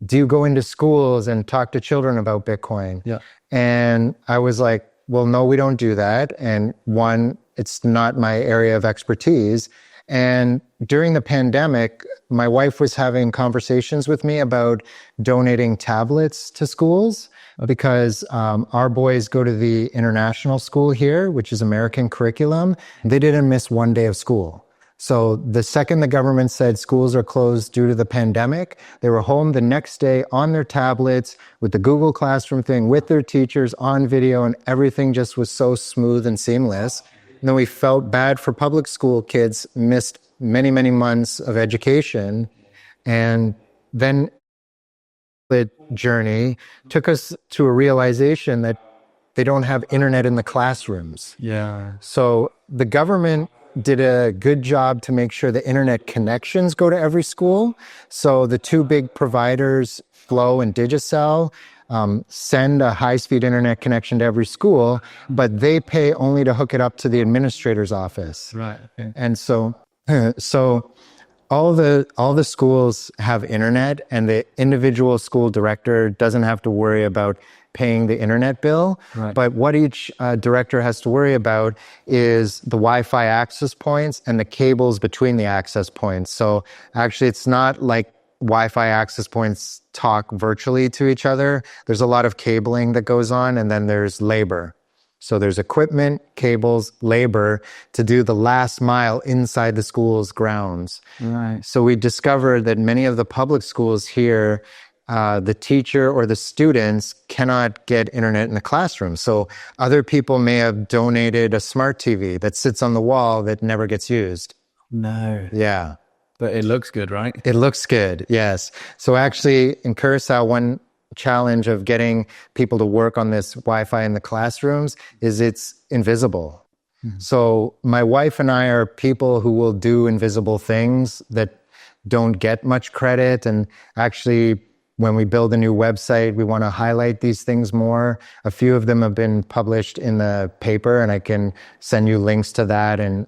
do you go into schools and talk to children about Bitcoin? Yeah. And I was like, well, no, we don't do that. And one, it's not my area of expertise. And during the pandemic, my wife was having conversations with me about donating tablets to schools because our boys go to the international school here, which is American curriculum. They didn't miss one day of school. So the second the government said schools are closed due to the pandemic, they were home the next day on their tablets with the Google Classroom thing, with their teachers on video, and everything just was so smooth and seamless. And then we felt bad for public school kids, missed many, many months of education. And then the journey took us to a realization that they don't have internet in the classrooms. Yeah. So the government did a good job to make sure the internet connections go to every school. So the two big providers, Flow and Digicel, send a high-speed internet connection to every school, but they pay only to hook it up to the administrator's office. Right. Okay. And so all the schools have internet, and the individual school director doesn't have to worry about paying the internet bill. Right. But what each director has to worry about is the Wi-Fi access points and the cables between the access points. So actually, it's not like Wi-Fi access points talk virtually to each other. There's a lot of cabling that goes on, and then there's labor. So there's equipment, cables, labor to do the last mile inside the school's grounds. Right. So we discovered that many of the public schools here, the teacher or the students cannot get internet in the classroom. So other people may have donated a smart TV that sits on the wall that never gets used. No. Yeah. But it looks good, right? It looks good, yes. So actually in Curaçao, one challenge of getting people to work on this Wi-Fi in the classrooms is it's invisible. So my wife and I are people who will do invisible things that don't get much credit. And actually, when we build a new website, we want to highlight these things more. A few of them have been published in the paper, and I can send you links to that and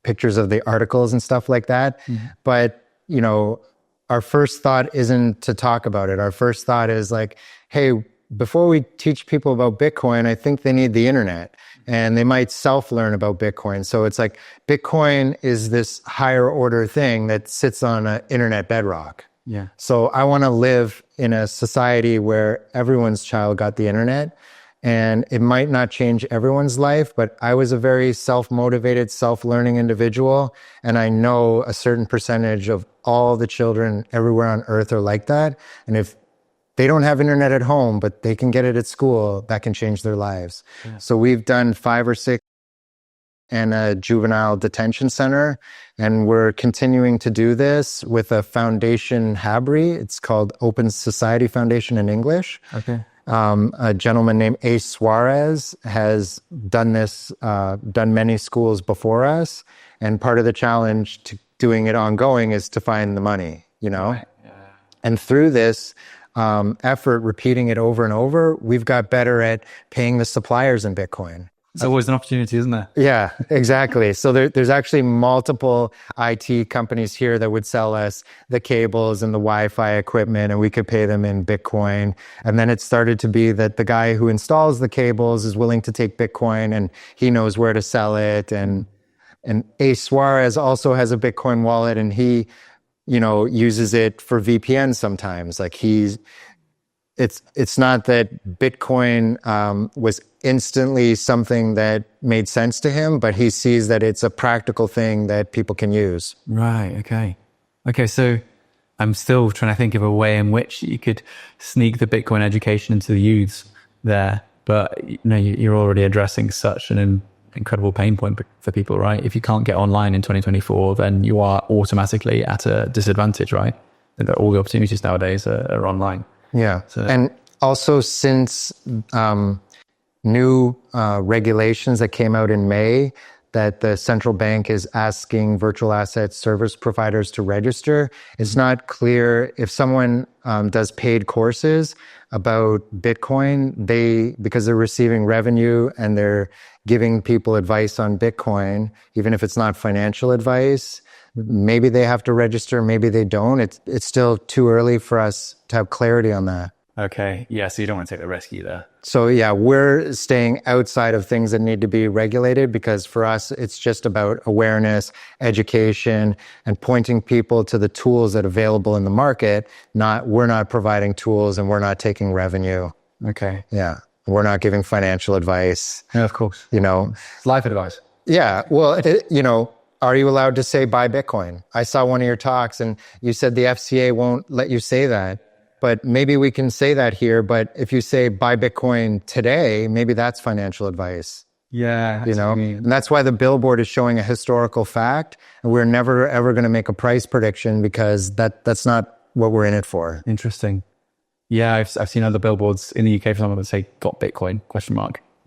pictures of the articles and stuff like that. But, you know, our first thought isn't to talk about it. Our first thought is like, hey, before we teach people about Bitcoin, I think they need the internet, and they might self-learn about Bitcoin. So it's like Bitcoin is this higher order thing that sits on an internet bedrock. Yeah. So I want to live in a society where everyone's child got the internet, and it might not change everyone's life, but I was a very self-motivated, self-learning individual, and I know a certain percentage of all the children everywhere on earth are like that. And if they don't have internet at home, but they can get it at school, that can change their lives. Yeah. So we've done 5 or 6 and a juvenile detention center, and we're continuing to do this with a foundation Habri. It's called Open Society Foundation in English. Okay. A gentleman named A. Suarez has done this, done many schools before us. And part of the challenge to doing it ongoing is to find the money, you know? Right. Yeah. And through this effort, repeating it over and over, we've got better at paying the suppliers in Bitcoin. It's always an opportunity, isn't there? Yeah, exactly. So there's actually multiple IT companies here that would sell us the cables and the Wi-Fi equipment, and we could pay them in Bitcoin. And then it started to be that the guy who installs the cables is willing to take Bitcoin, and he knows where to sell it. And A. Suarez also has a Bitcoin wallet, and he, you know, uses it for VPN sometimes. Like it's not that Bitcoin was instantly something that made sense to him, but he sees that it's a practical thing that people can use. Right. Okay. So I'm still trying to think of a way in which you could sneak the Bitcoin education into the youths there. But you know, you're already addressing such an incredible pain point for people, right? If you can't get online in 2024, then you are automatically at a disadvantage, right? And all the opportunities nowadays are online. Yeah. So, and also since new regulations that came out in May that the central bank is asking virtual asset service providers to register, it's not clear if someone does paid courses about Bitcoin, because they're receiving revenue and they're giving people advice on Bitcoin, even if it's not financial advice, maybe they have to register, maybe they don't. It's still too early for us to have clarity on that. okay. Yeah. So you don't want to take the risk either. So yeah, we're staying outside of things that need to be regulated, because for us, it's just about awareness, education, and pointing people to the tools that are available in the market. We're not providing tools, and we're not taking revenue. Okay. Yeah. We're not giving financial advice. Yeah, of course. You know? It's life advice. Yeah. Well, you know, are you allowed to say buy Bitcoin? I saw one of your talks and you said the FCA won't let you say that. But maybe we can say that here. But if you say buy Bitcoin today, maybe that's financial advice. Yeah. You know, and that's why the billboard is showing a historical fact. And we're never, ever going to make a price prediction, because that's not what we're in it for. Interesting. Yeah. I've seen other billboards in the UK, for example, that say got Bitcoin ?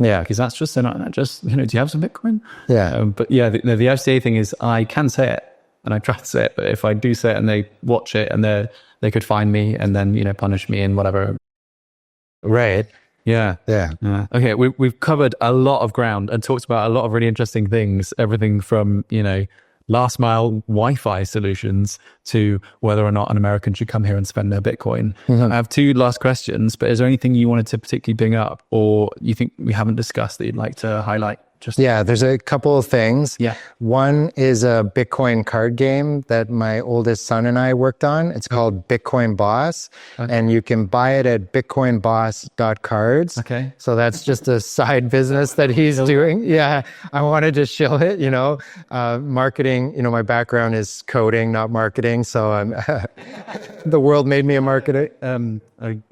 Yeah. Because that's just, they're not just, you know, do you have some Bitcoin? Yeah. But yeah, the FCA thing is I can say it and I try to say it, but if I do say it and they watch it and they could find me and then, you know, punish me and whatever. Right. Yeah. Yeah. Okay. We've covered a lot of ground and talked about a lot of really interesting things, everything from, you know, last mile Wi-Fi solutions to whether or not an American should come here and spend their Bitcoin. I have two last questions, but is there anything you wanted to particularly bring up or you think we haven't discussed that you'd like to highlight? Yeah, there's a couple of things. Yeah. One is a Bitcoin card game that my oldest son and I worked on. It's called Bitcoin Boss, and you can buy it at bitcoinboss.cards. Okay. So that's just a side business that he's doing. Yeah, I wanted to shill it, marketing, my background is coding, not marketing. So the world made me a marketer.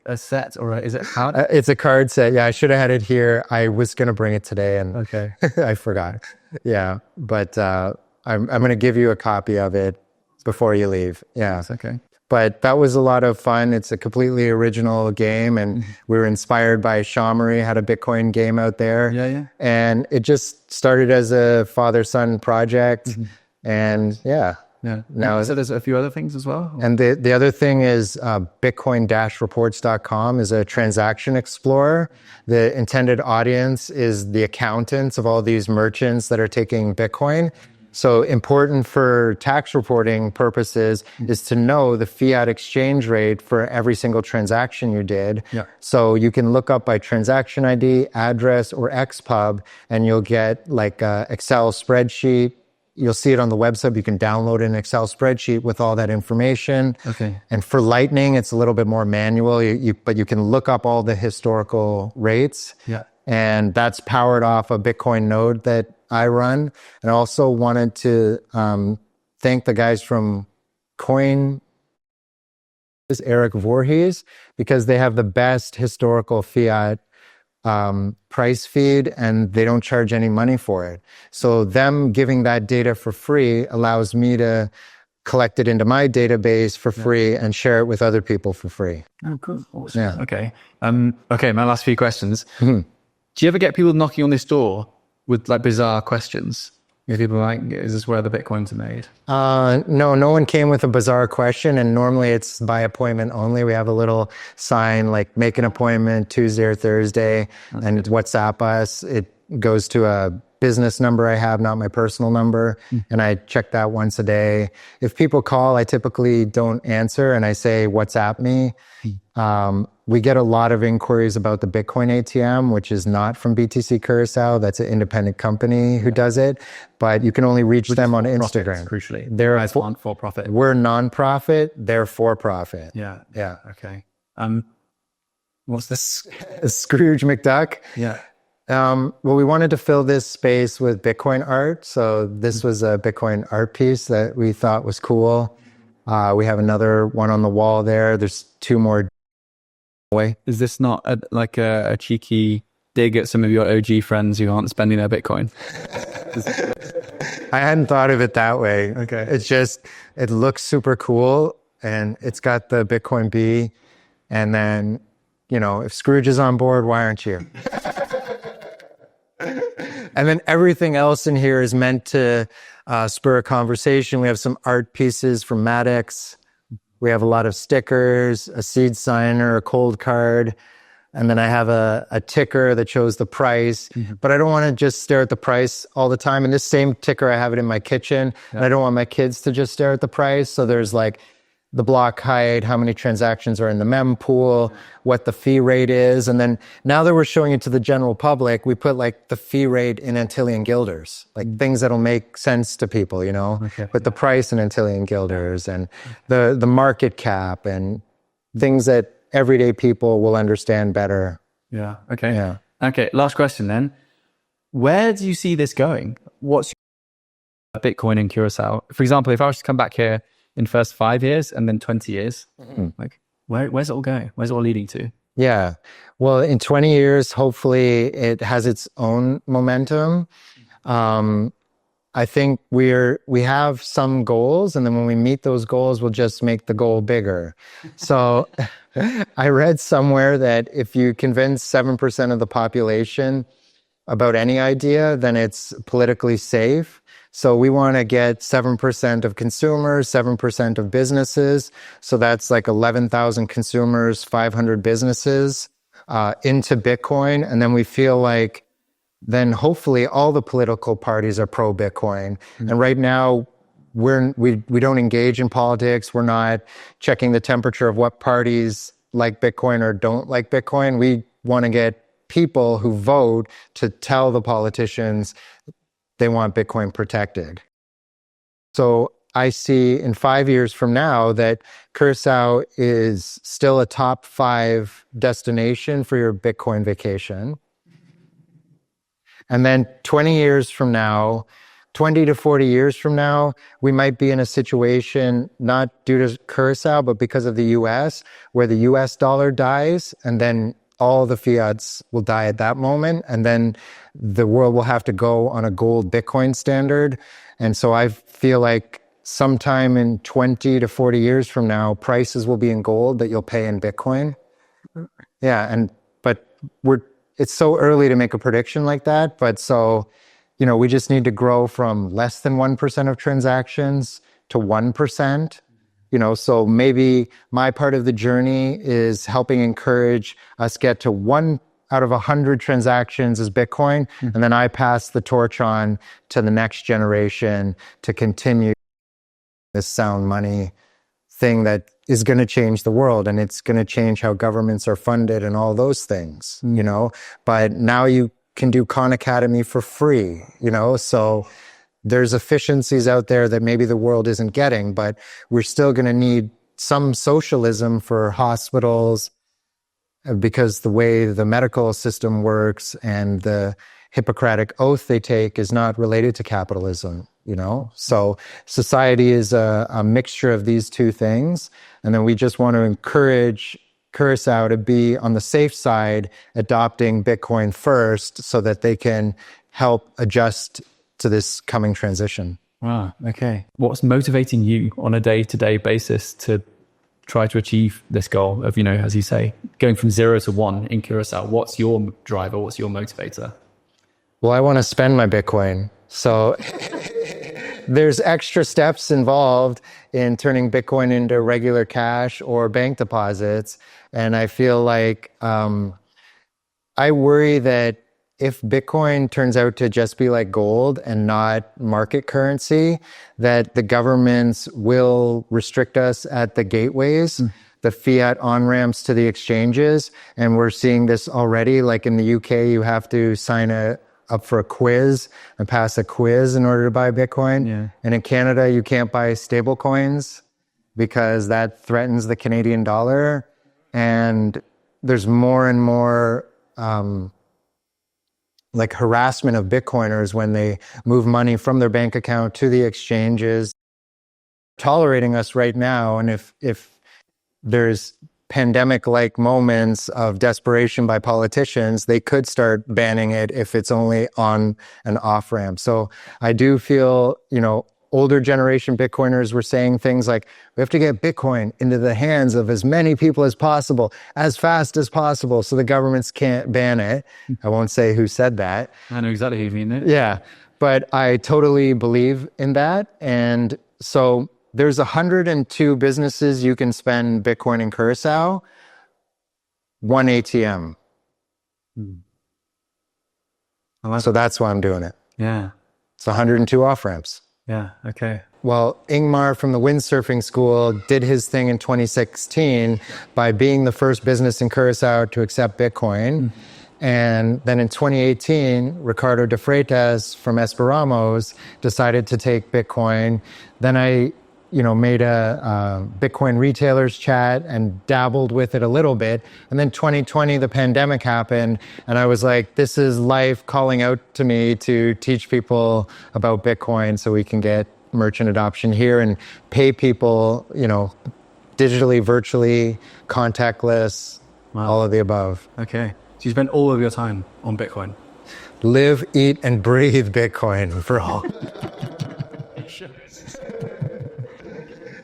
A set or is it how? It's a card set. Yeah, I should have had it here. I was going to bring it today and I forgot. Yeah, but I'm going to give you a copy of it before you leave. Yeah. That's okay. But that was a lot of fun. It's a completely original game, and we were inspired by Shamory, had a Bitcoin game out there. Yeah. And it just started as a father-son project. And yeah. Now, so there's a few other things as well? And the other thing is bitcoin-reports.com is a transaction explorer. The intended audience is the accountants of all these merchants that are taking Bitcoin. So important for tax reporting purposes is to know the fiat exchange rate for every single transaction you did. Yeah. So you can look up by transaction ID, address, or XPub, and you'll get like a Excel spreadsheet. You'll see it on the website. You can download an Excel spreadsheet with all that information. Okay. And for Lightning, it's a little bit more manual, but you can look up all the historical rates. Yeah. And that's powered off a Bitcoin node that I run. And I also wanted to thank the guys from Coin, Eric Voorhees, because they have the best historical fiat price feed, and they don't charge any money for it. So them giving that data for free allows me to collect it into my database for free and share it with other people for free. Oh, cool. Awesome. Yeah. Okay. Okay, my last few questions. Do you ever get people knocking on this door with like bizarre questions? If people are like, is this where the Bitcoins are made? No one came with a bizarre question, and normally it's by appointment only. We have a little sign like make an appointment Tuesday or Thursday, and WhatsApp us. It goes to a business number I have, not my personal number, and I check that once a day. If people call, I typically don't answer, and I say WhatsApp me. We get a lot of inquiries about the Bitcoin ATM, which is not from BTC Curaçao. That's an independent company who does it, but you can only reach them on Instagram. Crucially, They're for profit. We're non-profit. They're for profit. Yeah. Okay. What's this? Scrooge McDuck. Yeah. Well, we wanted to fill this space with Bitcoin art. So this was a Bitcoin art piece that we thought was cool. We have another one on the wall there. There's two more. Is this not a cheeky dig at some of your OG friends who aren't spending their Bitcoin? I hadn't thought of it that way. Okay. It's just, it looks super cool, and it's got the Bitcoin B. And then, if Scrooge is on board, why aren't you? And then everything else in here is meant to spur a conversation. We have some art pieces from Maddox. We have a lot of stickers, a seed signer, a cold card. And then I have a ticker that shows the price. But I don't want to just stare at the price all the time. And this same ticker, I have it in my kitchen. And I don't want my kids to just stare at the price. So there's like the block height, how many transactions are in the mempool, what the fee rate is. And then now that we're showing it to the general public, we put like the fee rate in Antillean guilders, like things that'll make sense to people, Put the price in Antillean guilders and the market cap and things that everyday people will understand better. Yeah. Okay. Yeah. Okay. Last question then. Where do you see this going? What's your Bitcoin in Curaçao? For example, if I was to come back here in first 5 years and then 20 years, like where's it all going? Where's it all leading to? Yeah. Well, in 20 years, hopefully it has its own momentum. I think we have some goals, and then when we meet those goals, we'll just make the goal bigger. So I read somewhere that if you convince 7% of the population about any idea, then it's politically safe. So we want to get 7% of consumers, 7% of businesses. So that's like 11,000 consumers, 500 businesses into Bitcoin. And then we feel like then hopefully all the political parties are pro-Bitcoin. And right now we don't engage in politics. We're not checking the temperature of what parties like Bitcoin or don't like Bitcoin. We want to get people who vote to tell the politicians they want Bitcoin protected. So I see in 5 years from now that Curaçao is still a top 5 destination for your Bitcoin vacation. And then 20 years from now, 20 to 40 years from now, we might be in a situation, not due to Curaçao, but because of the US, where the US dollar dies, and then all the fiats will die at that moment. And then the world will have to go on a gold Bitcoin standard. And so I feel like sometime in 20 to 40 years from now, prices will be in gold that you'll pay in Bitcoin. Yeah, but it's so early to make a prediction like that. But so, we just need to grow from less than 1% of transactions to 1%. So maybe my part of the journey is helping encourage us get to 1 out of 100 transactions as Bitcoin. And then I pass the torch on to the next generation to continue this sound money thing that is going to change the world, and it's going to change how governments are funded and all those things, But now you can do Khan Academy for free, So there's efficiencies out there that maybe the world isn't getting, but we're still going to need some socialism for hospitals because the way the medical system works and the Hippocratic oath they take is not related to capitalism, So society is a mixture of these two things. And then we just want to encourage Curaçao to be on the safe side, adopting Bitcoin first so that they can help adjust to this coming transition. Wow. Okay. What's motivating you on a day-to-day basis to try to achieve this goal of, as you say, going from 0 to 1 in Curaçao? What's your driver? What's your motivator? Well, I want to spend my Bitcoin. So there's extra steps involved in turning Bitcoin into regular cash or bank deposits. And I feel like I worry that if Bitcoin turns out to just be like gold and not market currency, that the governments will restrict us at the gateways, the fiat on-ramps to the exchanges. And we're seeing this already. Like in the UK, you have to sign up for a quiz and pass a quiz in order to buy Bitcoin. Yeah. And in Canada, you can't buy stable coins because that threatens the Canadian dollar. And there's more and more harassment of Bitcoiners when they move money from their bank account to the exchanges, tolerating us right now. And if there's pandemic-like moments of desperation by politicians, they could start banning it if it's only on an off-ramp. So I do feel, older generation Bitcoiners were saying things like, we have to get Bitcoin into the hands of as many people as possible, as fast as possible, so the governments can't ban it. I won't say who said that. I know exactly who you mean. Yeah, but I totally believe in that. And so there's 102 businesses you can spend Bitcoin in Curaçao, 1 ATM. So that's why I'm doing it. Yeah. It's 102 off-ramps. Yeah, okay. Well, Ingmar from the windsurfing school did his thing in 2016 by being the first business in Curaçao to accept Bitcoin. And then in 2018, Ricardo de Freitas from Esperamos decided to take Bitcoin. Then I made a Bitcoin retailers chat and dabbled with it a little bit. And then 2020, the pandemic happened. And I was like, this is life calling out to me to teach people about Bitcoin so we can get merchant adoption here and pay people, digitally, virtually, contactless, all of the above. Okay. So you spend all of your time on Bitcoin? Live, eat, and breathe Bitcoin for all.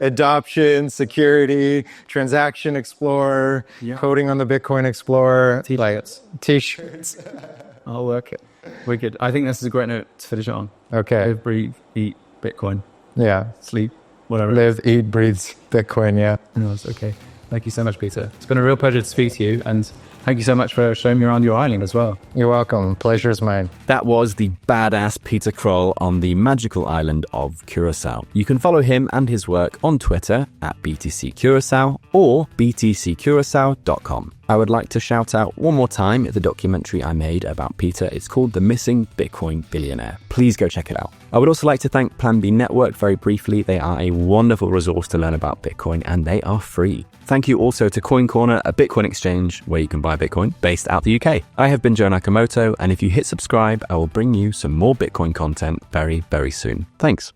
Adoption, security, Transaction Explorer, coding on the Bitcoin Explorer, T-shirts. I'll work it. Wicked. I think this is a great note to finish it on. Okay. Live, breathe, eat, Bitcoin. Yeah. Sleep, whatever. Live, eat, breathe, Bitcoin, yeah. No, it's okay. Thank you so much, Peter. It's been a real pleasure to speak to you, and Thank you so much for showing me around your island as well. You're welcome. Pleasure's mine. That was the badass Peter Kroll on the magical island of Curaçao. You can follow him and his work on Twitter at BTC Curaçao or btccuraçao.com. I would like to shout out one more time the documentary I made about Peter. It's called The Missing Bitcoin Billionaire. Please go check it out. I would also like to thank Plan B Network very briefly. They are a wonderful resource to learn about Bitcoin and they are free. Thank you also to Coin Corner, a Bitcoin exchange where you can buy Bitcoin based out the UK. I have been Joe Nakamoto, and if you hit subscribe, I will bring you some more Bitcoin content very, very soon. Thanks.